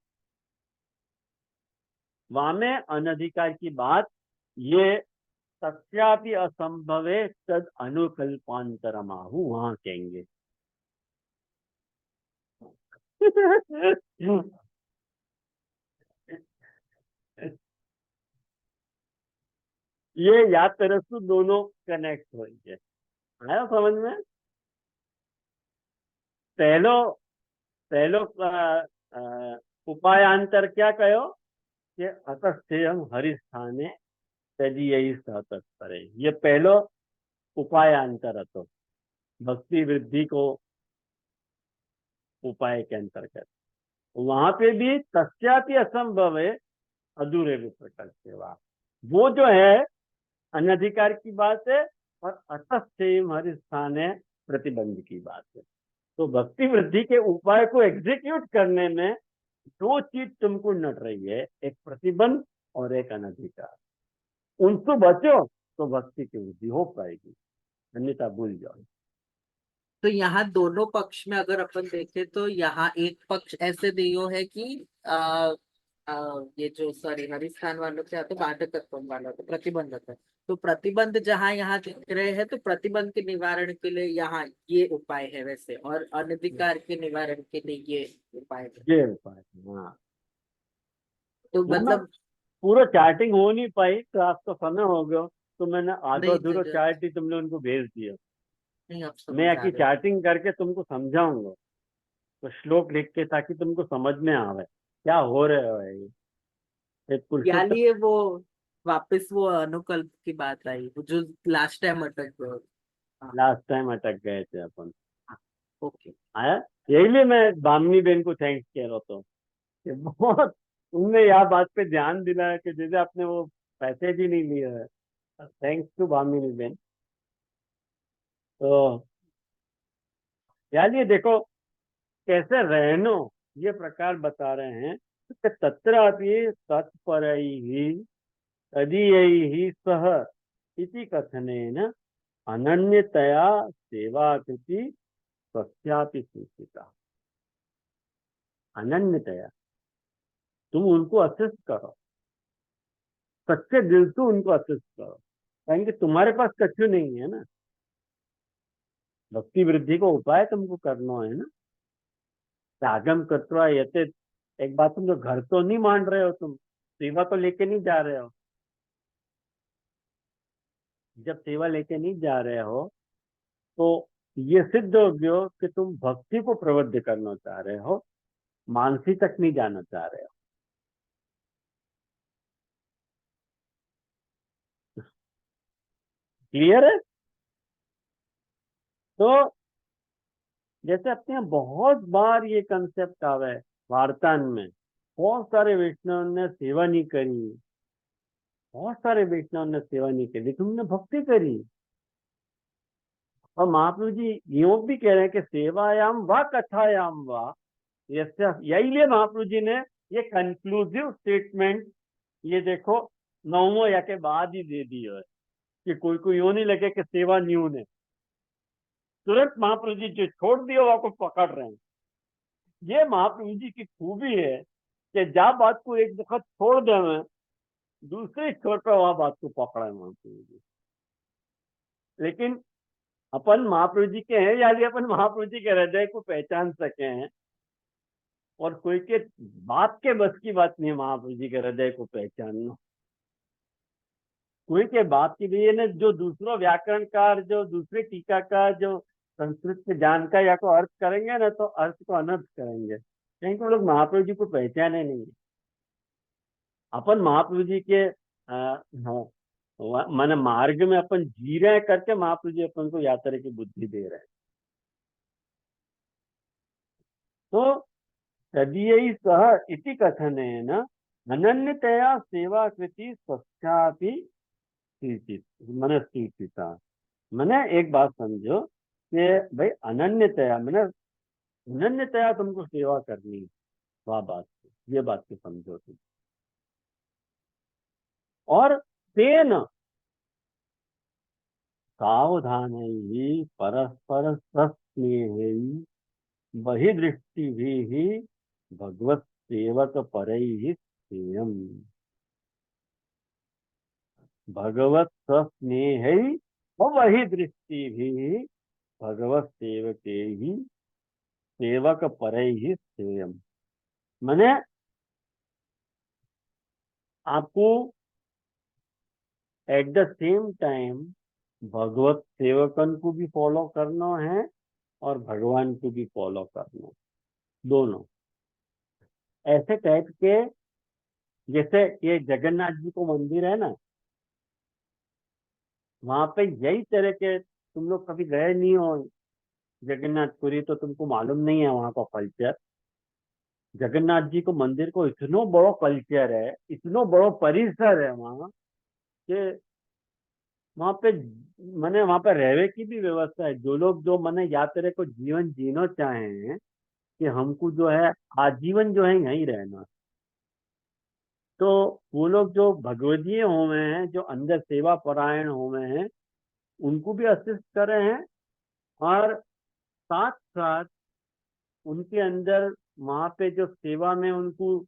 वहां में अनधिकार की बात ये तस्यापि असंभवे तद अनुकल्पांतरमाहु वहां कहेंगे। ये याद तरसु दोनों कनेक्ट होंगे। आया समझ में? पहलो पहलो उपायांतर क्या कहो कि अतस्थेयम हरिस्थाने तदीयई स तत्परे। ये पहलो उपायांतर હતો भक्ति वृद्धि को उपाय के अंतर्गत। वहां पे भी तस्यापि असंभव है अधूरे विप्रकट सेवा, वो जो है अनधिकार की बात है, और अतस्थेयम हरिस्थाने प्रतिबंध की बात है। तो भक्ति वृद्धि के उपाय को एग्जीक्यूट करने में दो चीज तुमको नट रही है, एक प्रतिबंध और एक अनधिकार। उनसे बचो तो भक्ति की वृद्धि हो पाएगी, अन्यथा भूल जाओ। तो यहाँ दोनों पक्ष में अगर अपन देखें तो यहाँ एक पक्ष ऐसे दियो है कि ये जो सॉरी हरिस्थान वालों से आते बाधकत्व वाला तो प्रतिबंधक है। तो प्रतिबंध जहाँ यहाँ दिख रहे हैं तो प्रतिबंध के निवारण के लिए यहाँ ये उपाय है वैसे, और अनधिकार के निवारण के लिए ये उपाय है। ये उपाय है, हाँ। तो वो मैं मतलब पूरा चैटिंग हो नहीं पाई, तो आज तो समय हो गया, तो मैंने आधो नहीं अधूरो जरूरत चैट ही तुमने उनको भेज दिया। नहीं, आप मैं समझ आ आकी रहे हो। चैटिंग करके तुमको समझाऊंगा, तो श्लोक लिख के, ताकि तुमको समझ में आवे क्या हो रहा है ये। एक या पुरुषोत्तम लिए वो वापस वो अनुकल्प की बात आई वो जो लास्ट टाइम अटक गए। हाँ। लास्ट टाइम अटक गए थे अपन। हाँ, ओके। आया, यही लिए मैं बामनी बहन को थैंक्स कह रहा था कि बहुत उनने यह बात पे ध्यान दिलाया कि जैसे आपने वो पैसे भी नहीं लिए है। थैंक्स टू बामनी बहन। तो यार ये देखो कैसे रहनो, ये प्रकार बता रहे हैं कि तत्रापि तत्परैः तदीयैः सह इति कथनेन अनन्यतया सेवाकृति स्वस्यापि सूचिता। अनन्यतया तुम उनको असिस्ट करो, सच्चे दिल से उनको असिस्ट करो, कहेंगे तुम्हारे पास कछु नहीं है ना। भक्ति वृद्धि को उपाय तुमको करना है ना। त्यागम कृत्वा यते, एक बात, तुम जो घर तो नहीं मान रहे हो, तुम सेवा तो लेके नहीं जा रहे हो। जब सेवा लेके नहीं जा रहे हो तो ये सिद्ध हो गयो कि तुम भक्ति को प्रवृत्त करना चाह रहे हो, मानसी तक नहीं जाना चाह रहे हो। क्लियर है? तो जैसे अपने यहाँ बहुत बार ये कंसेप्ट आवा है वार्तान में, बहुत सारे वैष्णव ने सेवा नहीं करी, बहुत सारे वैष्णव ने सेवा नहीं करी, तुमने भक्ति करी। और महाप्रभु जी योग भी कह रहे हैं कि सेवायाम व कथायाम व, यही लिए महाप्रभु जी ने ये कंक्लूसिव स्टेटमेंट, ये देखो, नौमो या के बाद ही दे दी है कि कोई को यूं नहीं लगे कि सेवा न्यून है। तुरंत महाप्रभु जी जो छोड़ दिया वहां को पकड़ रहे हैं। ये महाप्रभु जी की खूबी है कि जहाँ बात को एक वक्त छोड़ दे में, दूसरे छोर पर वहां बात को पकड़ा है महाप्रभु जी। लेकिन अपन महाप्रभु जी के हैं, यानी अपन महाप्रभु जी के हृदय को पहचान सके हैं, और कोई के बात के बस की बात नहीं है महाप्रभु जी के हृदय को पहचानना। कोई के बात की भी ने जो दूसरा व्याकरणकार, जो दूसरे टीकाकार जो संस्कृत के जानकार या को अर्थ करेंगे ना, तो अर्थ को अनर्थ करेंगे, कहीं को लोग महाप्रभु जी को पहचाने नहीं। अपन महाप्रभु जी के हाँ, माने मार्ग में अपन जी रहे हैं करके महाप्रभु जी अपन को यात्रा की बुद्धि दे रहे हैं। तो तदीयैः सह इति कथनेन अनन्यतया सेवा कृति स्वच्छापि मनस्थिता। मैंने एक बात समझो कि भाई अनन्यतया मैंने अनन्यतया तुमको सेवा करनी है, वह बात, ये बात को समझो तुम। और तेन सावधान ही परस्पर स्नेह वही दृष्टि भी भगवत सेवक पर ही सेयम। भगवत स्नेह वही दृष्टि भी भगवत सेवक ही सेवक पर ही सेयम। मैंने आपको एट द सेम टाइम भगवत सेवकन को भी फॉलो करना है और भगवान को भी फॉलो करना है, दोनों। ऐसे टाइप के, जैसे ये जगन्नाथ जी को मंदिर है ना, वहां पे यही तरह के, तुम लोग कभी गए नहीं हो जगन्नाथपुरी तो तुमको मालूम नहीं है वहां का कल्चर। जगन्नाथ जी को मंदिर को इतनो बड़ो कल्चर है, इतनो बड़ो परिसर है वहाँ कि वहां पे मैंने वहां पे रहने की भी व्यवस्था है। जो लोग जो मैंने यात्रा को जीवन जीना चाहे हैं कि हमको जो है आजीवन जो है यहीं रहना, तो वो लोग जो भगवदीय हुए हैं, जो अंदर सेवा परायण हुए हैं, उनको भी असिस्ट कर रहे हैं। और साथ साथ उनके अंदर वहां पे जो सेवा में उनको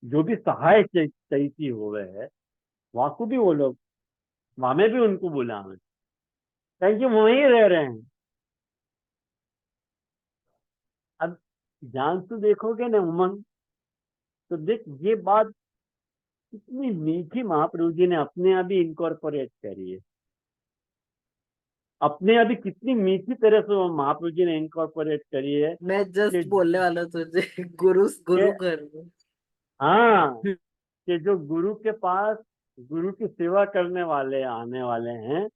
जो भी सहाय चाहिए हुए है, वहां को भी वो लोग, वहां में भी उनको बुला है, क्योंकि वो वहीं रह रहे हैं। अब ध्यान से देखोगे ना उमंग, तो देख ये बात कितनी मीठी महाप्रभु जी ने अपने आप ही इनकॉर्पोरेट करी है। अपने अभी कितनी मीठी तरह से वो महाप्रभु जी ने इनकॉर्पोरेट करी है मैं कि जस्ट बोलने वाला तुझे गुरु गुरु घर में। हाँ, कि जो गुरु के पास गुरु की सेवा करने वाले आने वाले हैं,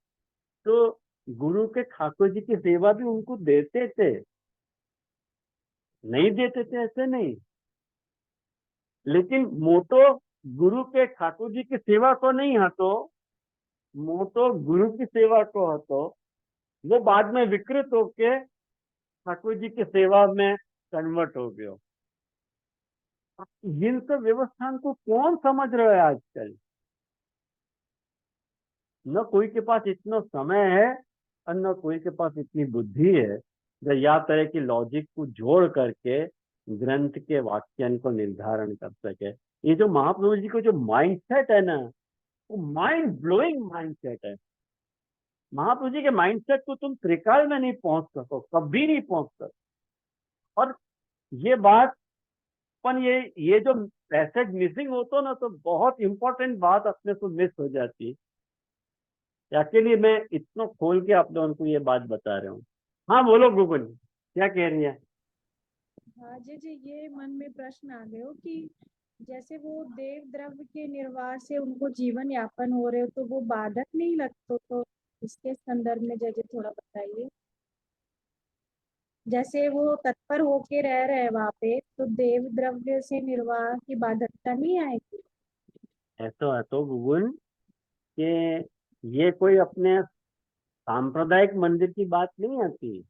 तो गुरु के ठाकुर जी की सेवा भी उनको देते थे, नहीं देते थे ऐसे नहीं, लेकिन मोटो गुरु के ठाकुर जी की सेवा को नहीं हतो, मोटो गुरु की सेवा को हतो। वो बाद में विकृत होके ठाकुर जी की सेवा में कन्वर्ट हो गया। इन सब व्यवस्था को कौन समझ रहा है आजकल? न कोई के पास इतना समय है और न कोई के पास इतनी बुद्धि है जो या तरह की लॉजिक को जोड़ करके ग्रंथ के वाक्यन को निर्धारण कर सके। ये जो महाप्रभु जी को जो माइंडसेट है ना, वो माइंड ब्लोइंग माइंडसेट है। महाप्रभु जी के माइंडसेट को तुम त्रिकाल में नहीं पहुंच सको, कभी नहीं पहुंच सको। और ये बात, पर ये जो पैसेज मिसिंग होता ना, तो बहुत इंपॉर्टेंट बात अपने को मिस हो जाती है। एक्चुअली मैं इतना खोल के आप लोगों को ये बात बता रहा हूँ। हाँ बोलो गूगल, क्या कह रही है? हाँ जी जी, ये मन में प्रश्न आ गए हो कि जैसे वो देव द्रव्य के निर्वाह से उनको जीवन यापन हो रहे हो, तो वो बाधक नहीं लगते? तो इसके संदर्भ में जैसे थोड़ा बताइए। जैसे वो तत्पर होके रह रहे हैं वहां पे, तो देव द्रव्य से निर्वाह की बाधकता नहीं आएगी? ऐसा है तो गूगल कि ये कोई अपने सांप्रदायिक मंदिर की बात नहीं आती,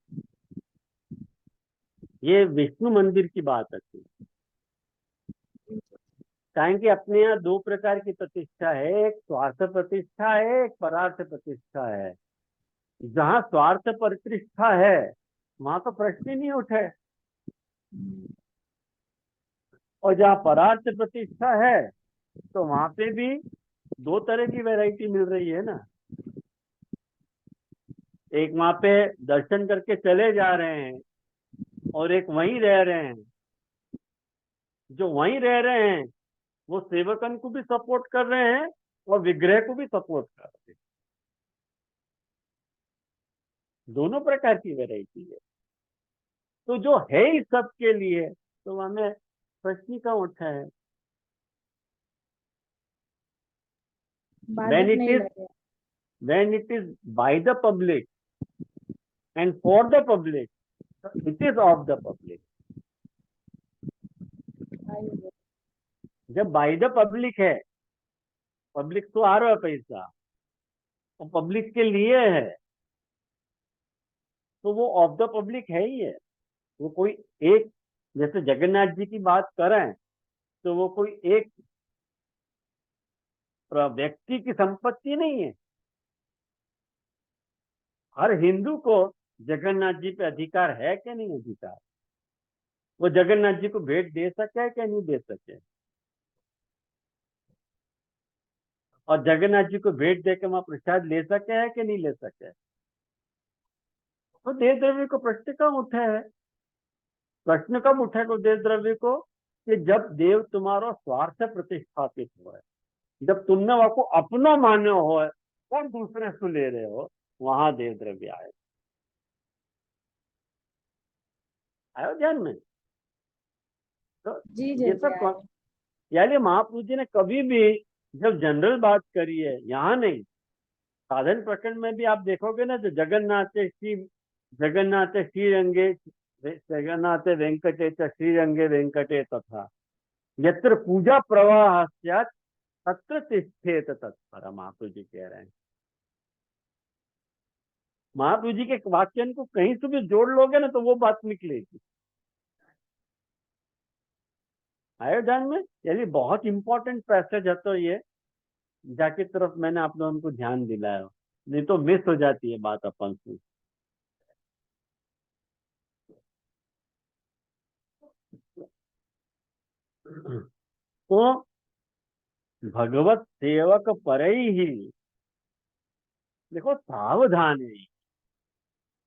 ये विष्णु मंदिर की बात आती। कारण कि अपने यहाँ दो प्रकार की प्रतिष्ठा है, एक स्वार्थ प्रतिष्ठा है, एक परार्थ प्रतिष्ठा है। जहाँ स्वार्थ प्रतिष्ठा है वहां तो प्रश्न ही नहीं उठे, और जहाँ परार्थ प्रतिष्ठा है तो वहां पे भी दो तरह की वैरायटी मिल रही है ना। एक वहां पे दर्शन करके चले जा रहे हैं और एक वहीं रह रहे हैं। जो वहीं रह रहे हैं वो सेवकन को भी सपोर्ट कर रहे हैं और विग्रह को भी सपोर्ट कर रहे हैं। दोनों प्रकार की वैरायटी है। तो जो है इस सब के लिए, तो हमें प्रश्न का उठा है। बाधक नहीं is लगे? when it is by the public and for the public, it is of the public. आइए। जब बाय द पब्लिक है, पब्लिक तो आ रहा है पैसा, और पब्लिक के लिए है, तो वो ऑफ द पब्लिक है ही है। वो कोई एक, जैसे जगन्नाथ जी की बात करें, तो वो कोई एक व्यक्ति की संपत्ति नहीं है। हर हिंदू को जगन्नाथ जी पे अधिकार है कि नहीं अधिकार? वो जगन्नाथ जी को भेंट दे सके कि नहीं दे सके? और जगन्नाथ जी को भेंट देकर वहां प्रसाद ले सके है कि नहीं ले सके? तो देश द्रव्य को प्रश्न कब उठा है? प्रश्न कब उठा है देश द्रव्य को? कि जब देव तुम्हारो स्वार्थ प्रतिष्ठापित हो, जब तुमने वहां को अपना माने हो और दूसरे से ले रहे हो, वहां देव द्रव्य आयो ध्यान में। तो जी ये जी सब यानी महाप्रभु जी ने कभी भी जब जनरल बात करी है, यहाँ नहीं, साधन प्रकरण में भी आप देखोगे ना, जो जगन्नाथ श्रीरंगे, जगन्नाथ वेंकटे श्रीरंगे वेंकटे तथा यत्र पूजा प्रवाह स्यात् तत्र तिष्ठेत तत्पर, महाप्रभु जी कह रहे हैं। महाप्रभु जी के वाक्य को कहीं से भी जोड़ लोगे ना तो वो बात निकलेगी। आयो ध्यान में, यानी बहुत इंपॉर्टेंट पैसेज है। तो ये जाके तरफ मैंने आप लोगों को ध्यान दिलाया, नहीं तो मिस हो जाती है बात अपन से। तो भगवत सेवक पर ही देखो सावधान है।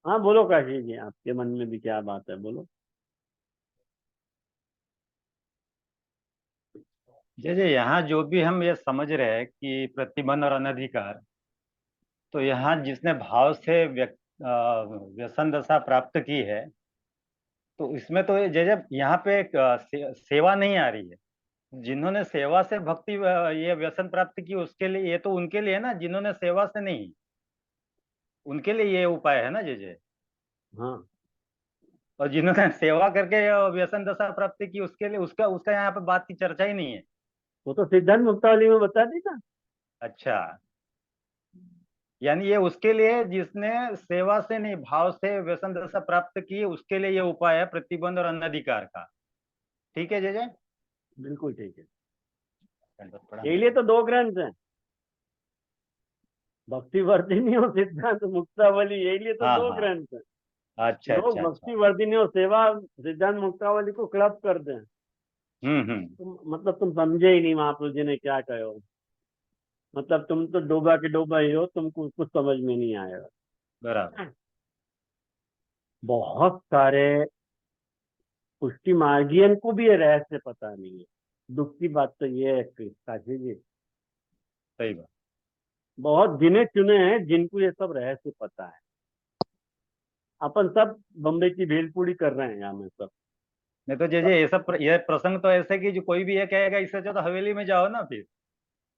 हाँ बोलो काशी जी, आपके मन में भी क्या बात है, बोलो। जैसे यहाँ जो भी हम ये समझ रहे हैं कि प्रतिबंध और अनधिकार, तो यहाँ जिसने भाव से व्यसन दशा प्राप्त की है, तो इसमें तो ये जैसे यहाँ पे एक सेवा नहीं आ रही है। जिन्होंने सेवा से भक्ति ये व्यसन प्राप्त की, उसके लिए ये तो उनके लिए है ना, जिन्होंने सेवा से नहीं, उनके लिए ये उपाय है ना जैसे। हाँ और जिन्होंने सेवा करके व्यसन दशा प्राप्त की, उसके लिए उसका उसका यहाँ पे बात की चर्चा ही नहीं है। वो तो सिद्धांत मुक्तावली में बता दी ना। अच्छा, यानी ये उसके लिए जिसने सेवा से नहीं भाव से व्यसन दशा प्राप्त की, उसके लिए ये उपाय है प्रतिबंध और अनधिकार का। ठीक है जय जय, बिल्कुल ठीक है। पढ़ा। ये लिए तो दो ग्रंथ हैं, भक्ति वर्धिनी और सिद्धांत मुक्तावली, यही लिए तो हाँ दो हाँ, ग्रंथ हैं। अच्छा लोग अच्छा भक्ति अच्छा। वर्धिनी और सेवा सिद्धांत मुक्तावली को क्लब कर दें। हम्म। मतलब तुम समझे ही नहीं महाप्रभु जी ने क्या कहो। मतलब तुम तो डूबा के डूबा ही हो, तुमको कुछ समझ में नहीं आएगा। बराबर। बहुत सारे पुष्टि मार्गियन को भी ये रहस्य पता नहीं है। दुख की बात तो ये है काशी जी, सही बात। बहुत गिने चुने हैं जिनको ये सब रहस्य पता है। अपन सब बम्बे की भेलपूरी कर रहे हैं यहाँ में सब। नहीं तो जैसे ये सब ये प्रसंग तो ऐसे कि जो कोई भी ये कहेगा इससे अच्छा तो हवेली में जाओ ना फिर।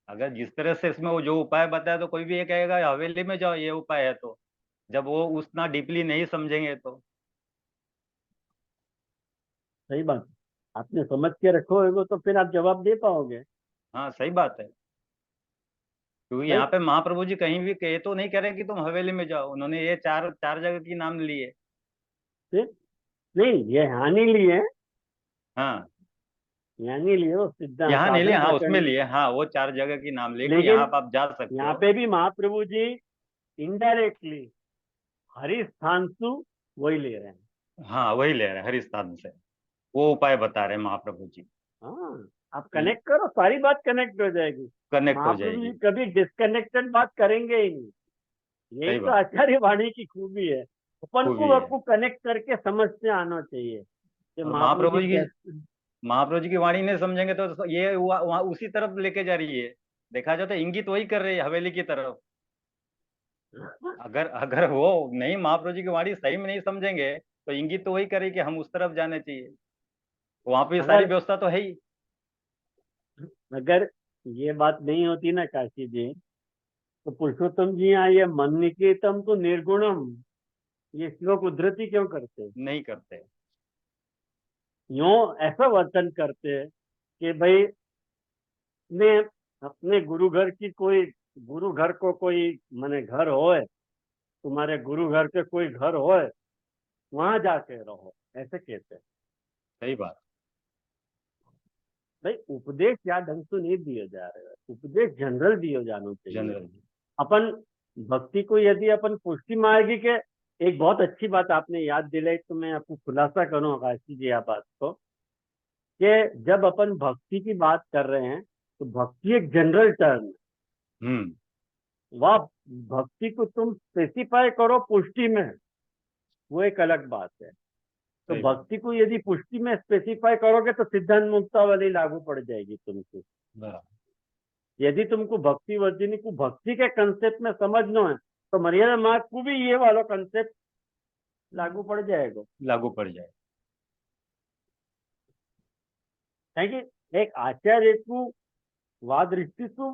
अगर जिस तरह से इसमें वो जो उपाय बताया, तो कोई भी ये कहेगा हवेली में जाओ, ये उपाय है, तो जब वो उतना डीपली नहीं समझेंगे तो। सही बात, आपने समझ के रखो होगा तो फिर आप जवाब दे पाओगे। हाँ सही बात है, क्योंकि भाई यहाँ पे महाप्रभु जी कहीं भी ये तो नहीं कह रहे कि तुम हवेली में जाओ, उन्होंने ये चार चार जगह की नाम लिए। फिर नहीं, ये यहाँ नहीं लिए, हाँ, यहाँ नहीं लिए, वो सिद्धांत यहाँ नहीं लिए, साधन हाँ उसमें प्रकरण। लिए, हाँ वो चार जगह की नाम लिए कि लेकिन यहाँ आप जा सकते यहाँ हो। पे भी महाप्रभु जी इनडायरेक्टली हरिस्थांसु वही ले रहे हैं। हाँ वही ले रहे हैं हरिस्थान से, वो उपाय बता रहे हैं महाप्रभु जी। हाँ, आप कनेक्ट करो, सारी बात कनेक्ट हो जाएगी। कनेक्ट हो महाप्रभु जी जाएगी। कभी डिस्कनेक्टेड बात करेंगे ही नहीं। यही सही तो बात, आचार्य वाणी की खूबी है। अपन को खूबी है। आपको कनेक्ट करके समझ से आना चाहिए कि और महाप्रभु जी कैसे। महाप्रभु जी की वाणी नहीं समझेंगे तो ये वहाँ उसी तरफ लेके जा रही है। देखा जाए तो इंगित वही कर रही है हवेली की तरफ। अगर अगर वो नहीं महाप्रभु जी की वाणी सही में नहीं समझेंगे, तो इंगित तो वही करे कि हम उस तरफ जाने चाहिए। वहां पे सारी अगर व्यवस्था तो है ही। अगर ये बात नहीं होती ना काशी जी, तो पुरुषोत्तम जी यहाँ ये मन निकेतम तो निर्गुणम, ये श्लोक उद्धृति क्यों करते? नहीं करते। यूं ऐसा वर्तन करते कि भाई अपने अपने गुरु घर को कोई माने घर होए, तुम्हारे गुरु घर के कोई घर होए, वहां जाके रहो, ऐसे कहते हैं। सही बात। भाई उपदेश या ढंग से नहीं दिए जा रहे हैं, उपदेश जनरल दिए जाना चाहिए। जनरल। अपन भक्ति को यदि अपन पुष्टि मार्गी के, एक बहुत अच्छी बात आपने याद दिलाई, तो मैं आपको खुलासा करूं आकाशी जी आप बात को, कि जब अपन भक्ति की बात कर रहे हैं तो भक्ति एक जनरल टर्म है। वह भक्ति को तुम स्पेसिफाई करो पुष्टि में, वो एक अलग बात है। तो सही बात। भक्ति को यदि पुष्टि में स्पेसिफाई करोगे तो सिद्धांत मुक्तावली लागू पड़ जाएगी तुमको। बराबर। यदि तुमको भक्ति वर्जिनी को भक्ति के कंसेप्ट में समझना है तो मर्यादा मार्ग को भी ये वाला कंसेप्ट लागू पड़ जाएगा। लागू पड़ जाए। है कि एक आचार्य को वाद दृष्टि से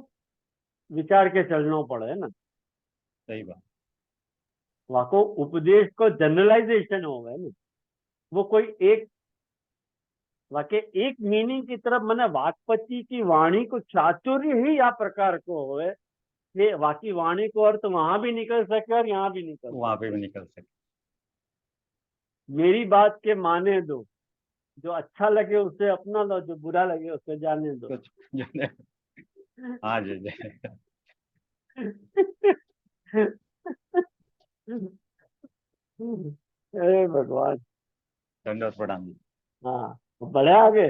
विचार के चलना पड़े ना। सही बात। वहां को उपदेश को जनरलाइजेशन हो गए ना, वो कोई एक वाक्य एक मीनिंग की तरफ मैंने वाक्पति की वाणी को चातुर्य ही या प्रकार को होए, ये वाकी वाणी को अर्थ वहां भी निकल सके और यहाँ भी निकल वहां सके। पे भी निकल सके। मेरी बात के माने दो, जो अच्छा लगे उसे अपना लो, जो बुरा लगे उसे जाने दो। कुछ हाँ जी जी। अरे भगवान। दंडवत प्रणाम जी। हाँ तो बढ़े आगे।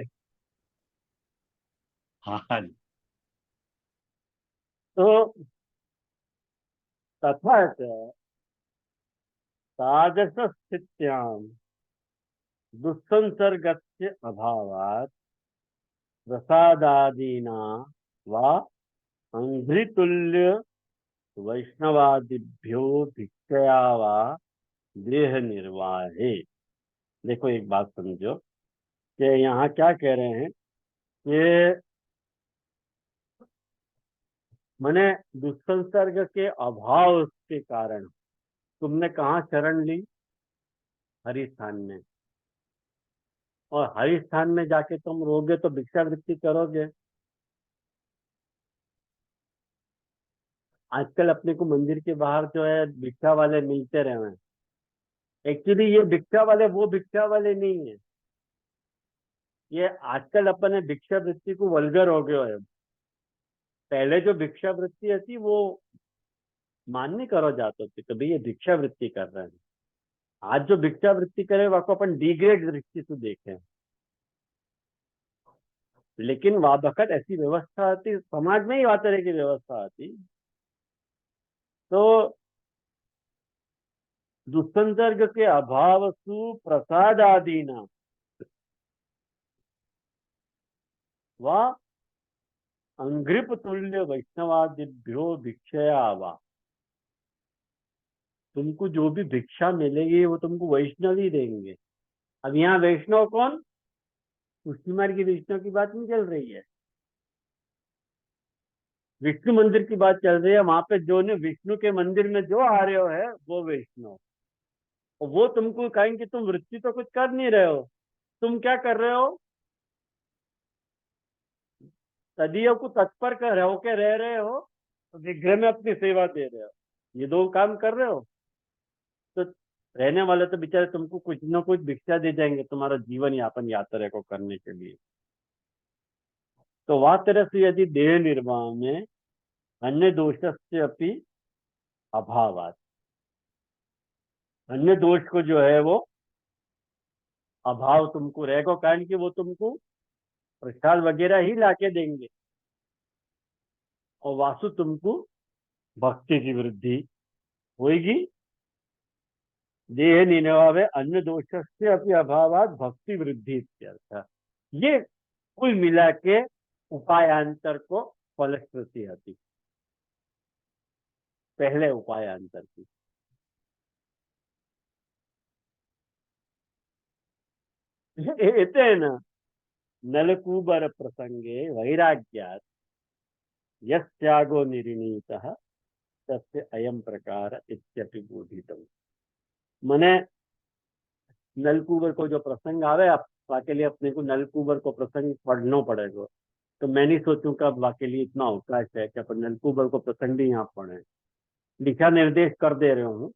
हाँ हाँ जी। तो तथा तादृश स्थित्याम दुस्संसर्गस्य अभावात् प्रसादादीना वा अंघ्रितुल्य वैष्णवादिभ्यो भिक्षया वा देह निर्वाहे। देखो एक बात समझो कि यहाँ क्या कह रहे हैं कि मैंने दुस्संसर्ग के अभाव के कारण तुमने कहाँ शरण ली? हरिस्थान में। और हरिस्थान में जाके तुम रहोगे तो भिक्षावृत्ति करोगे। आजकल अपने को मंदिर के बाहर जो है भिक्षा वाले मिलते रहे हैं। एक्चुअली ये भिक्षा वाले वो भिक्षा वाले नहीं है, ये आजकल अपने भिक्षावृत्ति को वल्गर हो गया है। पहले जो भिक्षावृत्ति थी वो मान्य करो जाते थे कभी ये भिक्षावृत्ति कर रहे हैं। आज जो भिक्षावृत्ति करे वो अपन डिग्रेड दृष्टि से देखें। लेकिन वह बखत ऐसी व्यवस्था आती, समाज में ही वह तरह की व्यवस्था आती, तो दुस्संसर्ग के अभाव सु प्रसाद आदि न व अंघ्रिप तुल्य वैष्णवादिभ्यो भिक्षया वा। तुमको जो भी भिक्षा मिलेगी वो तुमको वैष्णव ही देंगे। अब यहाँ वैष्णव कौन? पुष्टि मार्ग की वैष्णव की बात नहीं चल रही है, विष्णु मंदिर की बात चल रही है। वहां पे जो ने विष्णु के मंदिर में जो आ रहे हो है वो वैष्णव। और वो तुमको कहेंगे तुम वृत्ति तो कुछ कर नहीं रहे हो, तुम क्या कर रहे हो? सदियों को तत्पर कर होके रह रहे हो, तो विग्रह में अपनी सेवा दे रहे हो, ये दो काम कर रहे हो। तो रहने वाले तो बेचारे तुमको कुछ न कुछ भिक्षा दे जाएंगे तुम्हारा जीवन यापन यात्रा को करने के लिए। तो वह तरह से यदि देह निर्वाह में अन्य दोषस्य अपनी अभावात, अन्य दोष को जो है वो अभाव तुमको रहेगा, कारण कि वो तुमको प्रसाद वगैरह ही लाके देंगे और वासु तुमको भक्ति की वृद्धि होगी। देह निवावे अन्य दोषस्य अपनी अभावात भक्ति वृद्धि इत्यर्थ। ये कुल मिला के उपायांतर को फलश्रुति आती, पहले उपायांतर की। एतेन नलकूबर प्रसंगे वैराग्यात् यस्त्यागो निर्णीतः तस्य अयम प्रकार इत्यपि बोधितम्। मने नलकूबर को जो प्रसंग आवे, आप के लिए अपने को नलकूबर को प्रसंग पढ़ना पड़ेगा। तो मैं नहीं सोचूं कि अब वाकई लिए इतना अवकाश है कि अपन नलकूबर को प्रसंग भी यहाँ पढ़े, दिशा निर्देश कर दे रहे हूँ,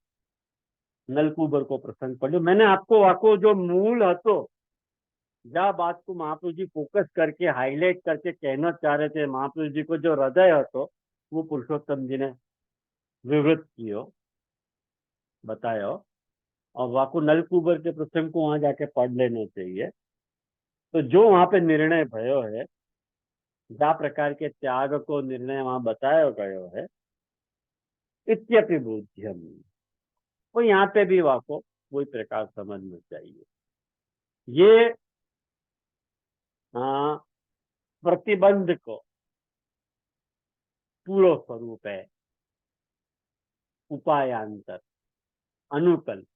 नलकूबर को प्रसंग पढ़ो। मैंने आपको वाको जो मूल हतो, जा बात को महाप्रभु जी फोकस करके हाईलाइट करके कहना चाह रहे थे, महाप्रभु जी को जो हृदय हतो वो पुरुषोत्तम जी ने विवृत कियो, बतायो। और वाको नलकूबर के प्रसंग को वहां जाके पढ़ लेना चाहिए। तो जो वहां पे निर्णय भयो है, जा प्रकार के त्याग को निर्णय वहां बताया गयो है, इत्यपि बोध्यम, वो यहाँ पे भी वाको वही प्रकार समझना चाहिए। ये प्रतिबंध को पूर्व स्वरूप है, उपायांतर, अनुकल्प।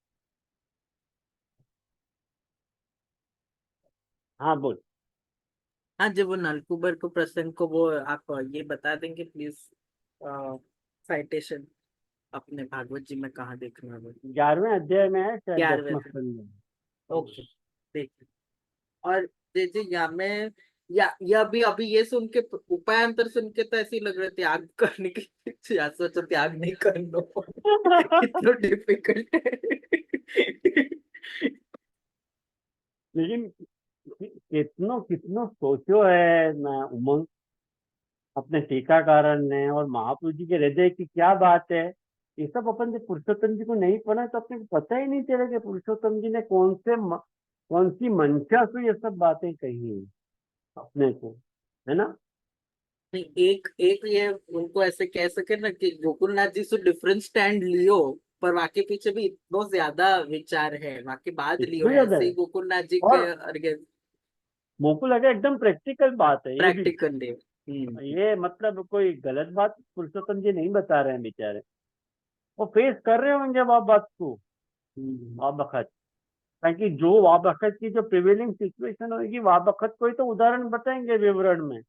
हाँ बोल। हाँ, जब वो नलकूबर को प्रसंग को वो आप ये बता देंगे प्लीज, साइटेशन अपने भागवत जी में कहाँ देखना है वो? 11वें अध्याय में है शायद, 11वें 10वां स्कंद में। ओके, देखिए। और जैसे यहाँ में या अभी अभी ये सुन के, उपायांतर सुन के तो ऐसे ही लग रहे त्याग करने की, या सोचो त्याग नहीं करना कितना डिफिकल्ट है। लेकिन कितनो कितनो सोचो है ना उमंग अपने टीकाकारन ने, और महाप्रभु जी के हृदय की क्या बात है। ये सब अपन जब पुरुषोत्तम जी को नहीं पढ़ा तो अपने को पता ही नहीं चला कि पुरुषोत्तम जी ने कौन सी मंशा से ये सब बातें कही है अपने को, है ना। नहीं, एक एक ये उनको ऐसे कह सके ना कि गोकुलनाथ जी से डिफरेंट स्टैंड लियो, पर वाके पीछे भी इतना ज्यादा विचार है, वाके बाद लियो इतना ज्यादा ऐसे ही है। गोकुलनाथ जी के और मुझको लगा एकदम प्रैक्टिकल बात है ये भी। Practical day. ये मतलब कोई गलत बात पुरुषोत्तम जी नहीं बता रहे हैं बेचारे, वो फेस कर रहे होंगे वह बात को वह बखत। ताकि जो वह बखत की जो प्रिवेलिंग सिचुएशन होगी वह बखत कोई तो उदाहरण बताएंगे विवरण में।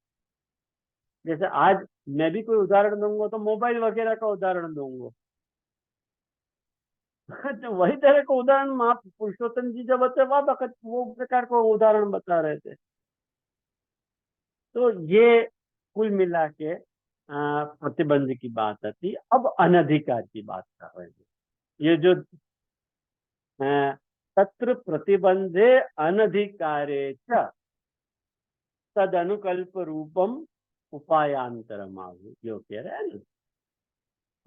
जैसे आज मैं भी कोई उदाहरण दूंगा तो मोबाइल वगैरह का उदाहरण दूंगा। तो वही तरह का उदाहरण पुरुषोत्तम जी जब बते वह बखत वो प्रकार को उदाहरण बता रहे थे। तो ये कुल मिला के प्रतिबंध की बात आती। अब अनधिकार की बात कर रहे हैं। ये जो तत्र प्रतिबंधे अनधिकारे च तद अनुकल्प रूपम उपायांतरम आगु, जो कह रहे हैं ना।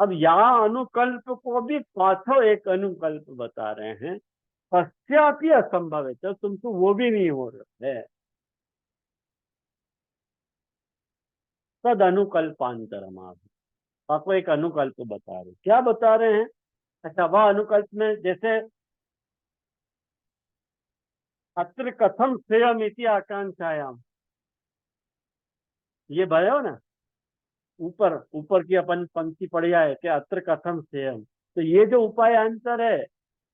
अब यहाँ अनुकल्प को भी पाथो एक अनुकल्प बता रहे हैं, पश्चात असंभव है, तो तुमको वो भी नहीं हो रहा है। तद अनुकल्पांतरम आगु, आपको एक अनुकल्प बता रहे, क्या बता रहे हैं। अच्छा, वह अनुकल्प में जैसे अत्र कथम श्रेयम इति आकांक्षायाम, ये भयो ना, ऊपर ऊपर की अपन पंक्ति पढ़ जाए कि अत्र कथम श्रेयम, तो ये जो उपाय अंतर है,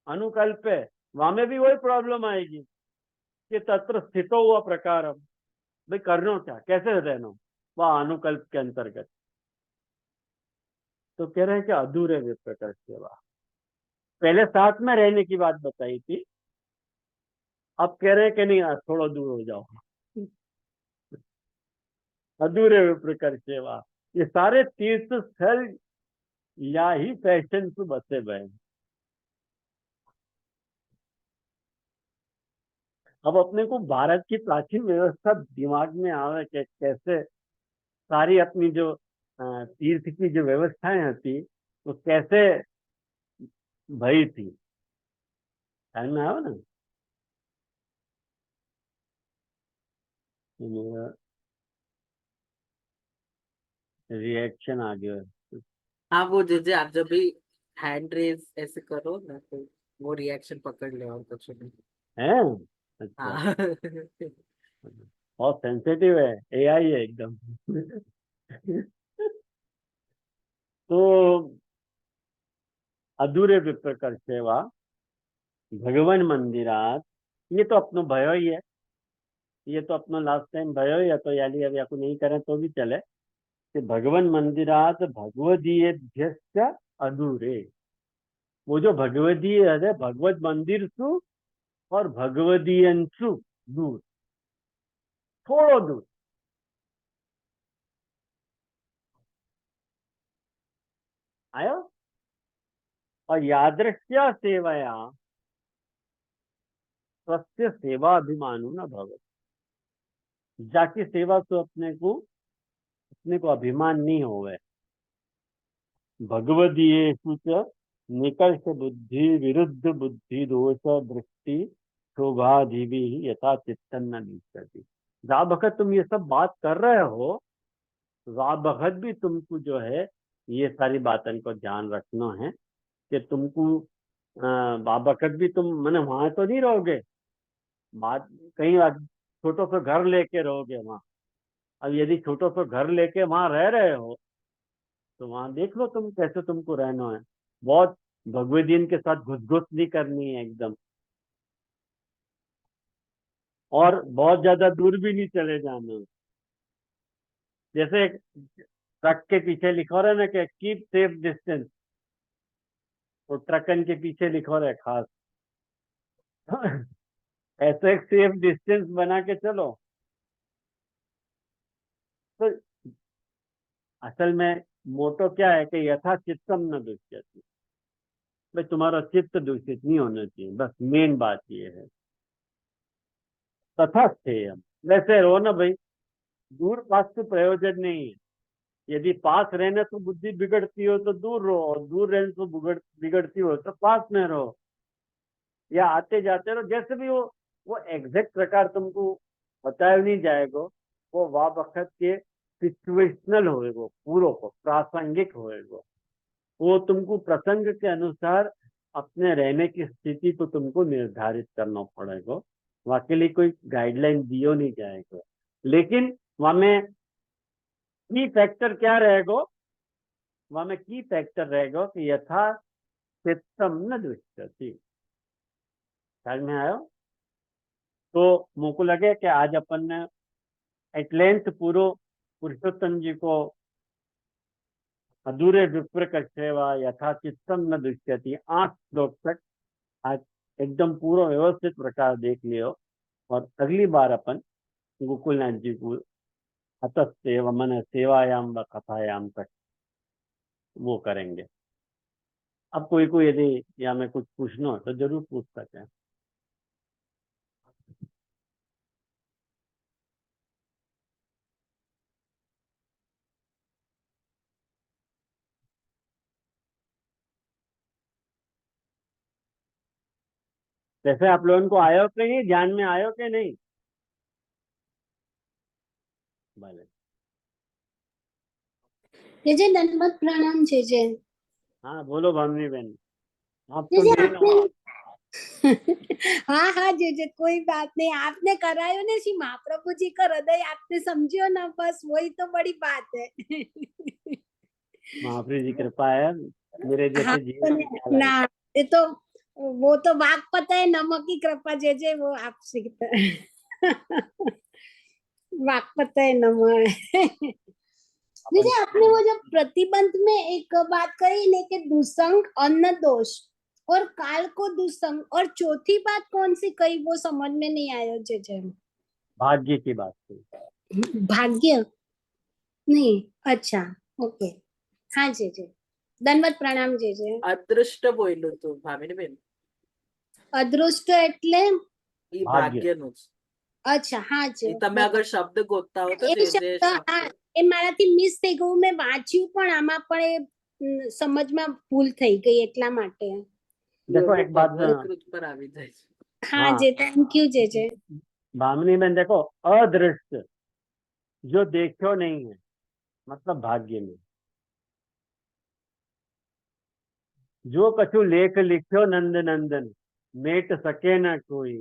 अनुकल्प है, वहां में भी वही प्रॉब्लम आएगी कि तत्र स्थितो हुआ प्रकार, भाई करना क्या, कैसे रहना, वह अनुकल्प के अंतर्गत। तो कह रहे हैं कि अधूरे विप्रकट सेवा, पहले साथ में रहने की बात बताई थी, अब कह रहे हैं कि नहीं थोड़ा दूर हो जाओ। अधूरे विप्रकट सेवा, ये सारे तीर्थ स्थल या ही फैशन से बसे हुए हैं। अब अपने को भारत की प्राचीन व्यवस्था दिमाग में आवे कि कैसे सारी अपनी जो तीर्थ की जो व्यवस्थाएं थी वो कैसे भई थी, ध्यान में आओ ना। रिएक्शन आ गया हाँ, वो जैसे आप जब भी हैंड रेज ऐसे करो ना तो वो रिएक्शन पकड़ ले, और कुछ नहीं। है। अच्छा, हाँ। बहुत सेंसिटिव है, एआई है एकदम। तो अधूरे विप्रकट सेवा भगवान मंदिरात, ये तो अपनो भयो ही है, ये तो अपना लास्ट टाइम भयो ही है, तो याली अब या को नहीं करें तो भी चले कि भगवान मंदिरात भगवदीय अधूरे, वो जो भगवदीय है भगवत मंदिर सु और भगवदीयंसु दूर, थोड़ो दूर, आयो। और यादृश्य सेवया स्वस्य सेवाभिमानो न भवति। जाकी सेवा तो अपने को अभिमान नहीं होवे। भगवदीयेषु च निकर्ष बुद्धि विरुद्ध बुद्धि दोष दृष्टि शोभादि यथा चित्तन न दिशति। जा बखत तुम ये सब बात कर रहे हो, जा बखत भी तुमको जो है ये सारी बातन को ध्यान रखना है कि तुमको बाबखत भी तुम मैंने वहां तो नहीं रहोगे, बात कहीं छोटो सा घर लेके रहोगे वहां। अब यदि छोटो सा घर लेके वहां रह रहे हो तो वहां देख लो तुम कैसे तुमको रहना है। बहुत भगवदीन के साथ घुस घुस नहीं करनी है एकदम, और बहुत ज्यादा दूर भी नहीं चले जाना। जैसे ट्रक के पीछे लिखा रहा है ना कि कीप सेफ डिस्टेंस, तो ट्रकन के पीछे लिखा रहा है खास ऐसे एक सेफ डिस्टेंस बना के चलो। तो असल में मोटो क्या है कि यथा चित्तम न दुष्यति, भाई तुम्हारा चित्त दूषित नहीं होना चाहिए, बस मेन बात ये है। तथा स्थेयम, वैसे रहो ना भाई, दूर पास से प्रयोजन नहीं है। यदि पास रहना तो बुद्धि बिगड़ती हो तो दूर रहो, और दूर रहने तो बिगड़ती हो तो पास में रहो, या आते जाते रहो। जैसे भी वो एग्जैक्ट प्रकार तुमको बताया नहीं जाएगा, वो वाह वक्त के सिचुएशनल होएगा, पूरो को प्रासंगिक होएगा। वो तुमको प्रसंग के अनुसार अपने रहने की स्थिति को तुमको निर्धारित करना पड़ेगा। वहाँ के लिए कोई गाइडलाइन दियो नहीं जाएगा, लेकिन वहाँ में की फैक्टर क्या रहेगा, वहाँ में की फैक्टर रहेगा कि यथा चित्तम न दुष्यति। समझ में आयो? तो मुझको लगे कि आज अपन ने एट लेंथ पूरो पुरुषोत्तम जी को अधूरे विप्र कर सेवा यथा चित्तम न दुष्यति 8 श्लोक तक आज एकदम पूरा व्यवस्थित प्रकार देख लियो। और अगली बार अपन गोकुलनाथ जी को हतसेव मन सेवायाम व कथायाम तक वो करेंगे। अब कोई यदि या मैं कुछ पूछना हो तो जरूर पूछ सकते हैं। जैसे आप लोगों को आयो कि नहीं, ध्यान में आयो कि नहीं? भले। जय जय दंडवत प्रणाम जय जय। हाँ बोलो भावनी बहन, आप जय तो जय मेन हो। आपने हाँ हाँ जय जय, कोई बात नहीं, आपने करायो ने श्री महाप्रभु जी का हृदय आपने समझियो ना, बस वही तो बड़ी बात है। महाप्री जी कृपा है, मेरे हाँ जैसे जीवन में क्या लगे। ना, ये तो वो तो वाक पता है, नमक की कृपा जय जय, वो आप सीखते वाक पता है नमक। जैसे आपने वो जब प्रतिबंध में एक बात कही ने कि दुसंग अन्न दोष और काल को दुसंग, और चौथी बात कौन सी कही वो समझ में नहीं आया जय जय। भाग्य की बात थी। भाग्य नहीं, अच्छा ओके, हाँ जय जय, दंडवत प्रणाम जय जय। અદૃષ્ટ બોલ્યું તું ભાવિનીબેન, અદૃષ્ટ એટલે એ ભાગ્ય. ભાગ્યનું જ. અચ્છા હા એ જય, તમે અગર શબ્દ ગોતતા હો તો એ જે જે શબ્દ હા શબ્દ એ મારાથી મિસ થઈ ગયું, મેં વાંચ્યું પણ આમાં પણ એ સમજમાં ભૂલ થઈ ગઈ એટલા માટે। देखो एक बात ભગવત કૃત પર આવી જાય છે। हाँ हाँ जय, थैंक यू जय जय। भामिनी बहन देखो, अदृष्ट जो देखो नहीं है मतलब भाग्य में। जो कछु लेख लिख्यो नंद नंदन, मेट सके न कोई,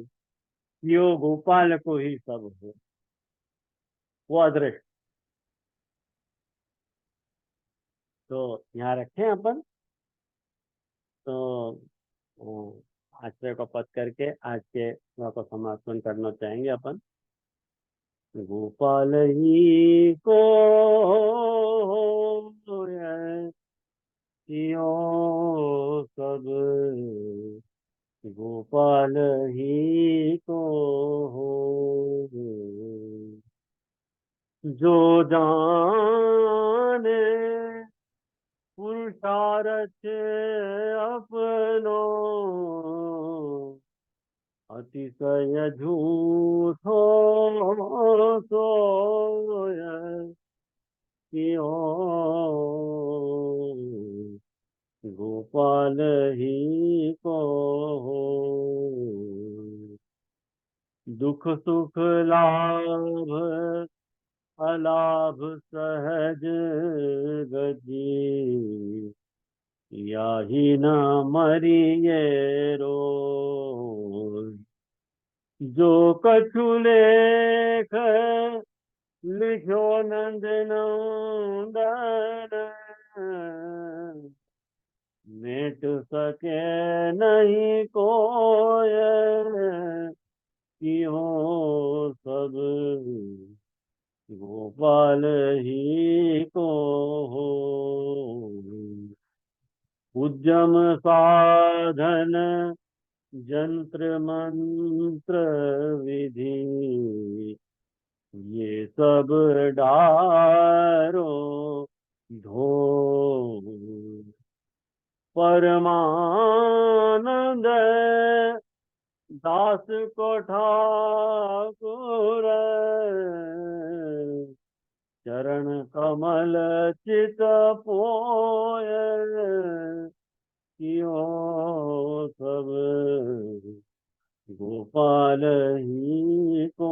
यो गोपाल को ही सब हो, वो अदृष्ट। तो यहाँ रखें अपन। तो आश्रय को पद करके आज के को समापन करना चाहेंगे अपन। गोपाल ही को यो सब, गोपाल ही को हो, जो जाने पुरुष संसारच अपनो अतिशय झूठो सोय कियो गोपाल ही को दुख सुख लाभ अलाभ सहज गति याही न मरिये रोज जो कछु लेख लिखो नंद नंदन मिट सके नहीं कोय कियो सब गोपाल ही को हो उद्यम साधन जंत्र मंत्र विधि ये सब डारो धो परमानंद दास को ठाकुर चरण कमल चित पोय कियो सब गोपाल ही को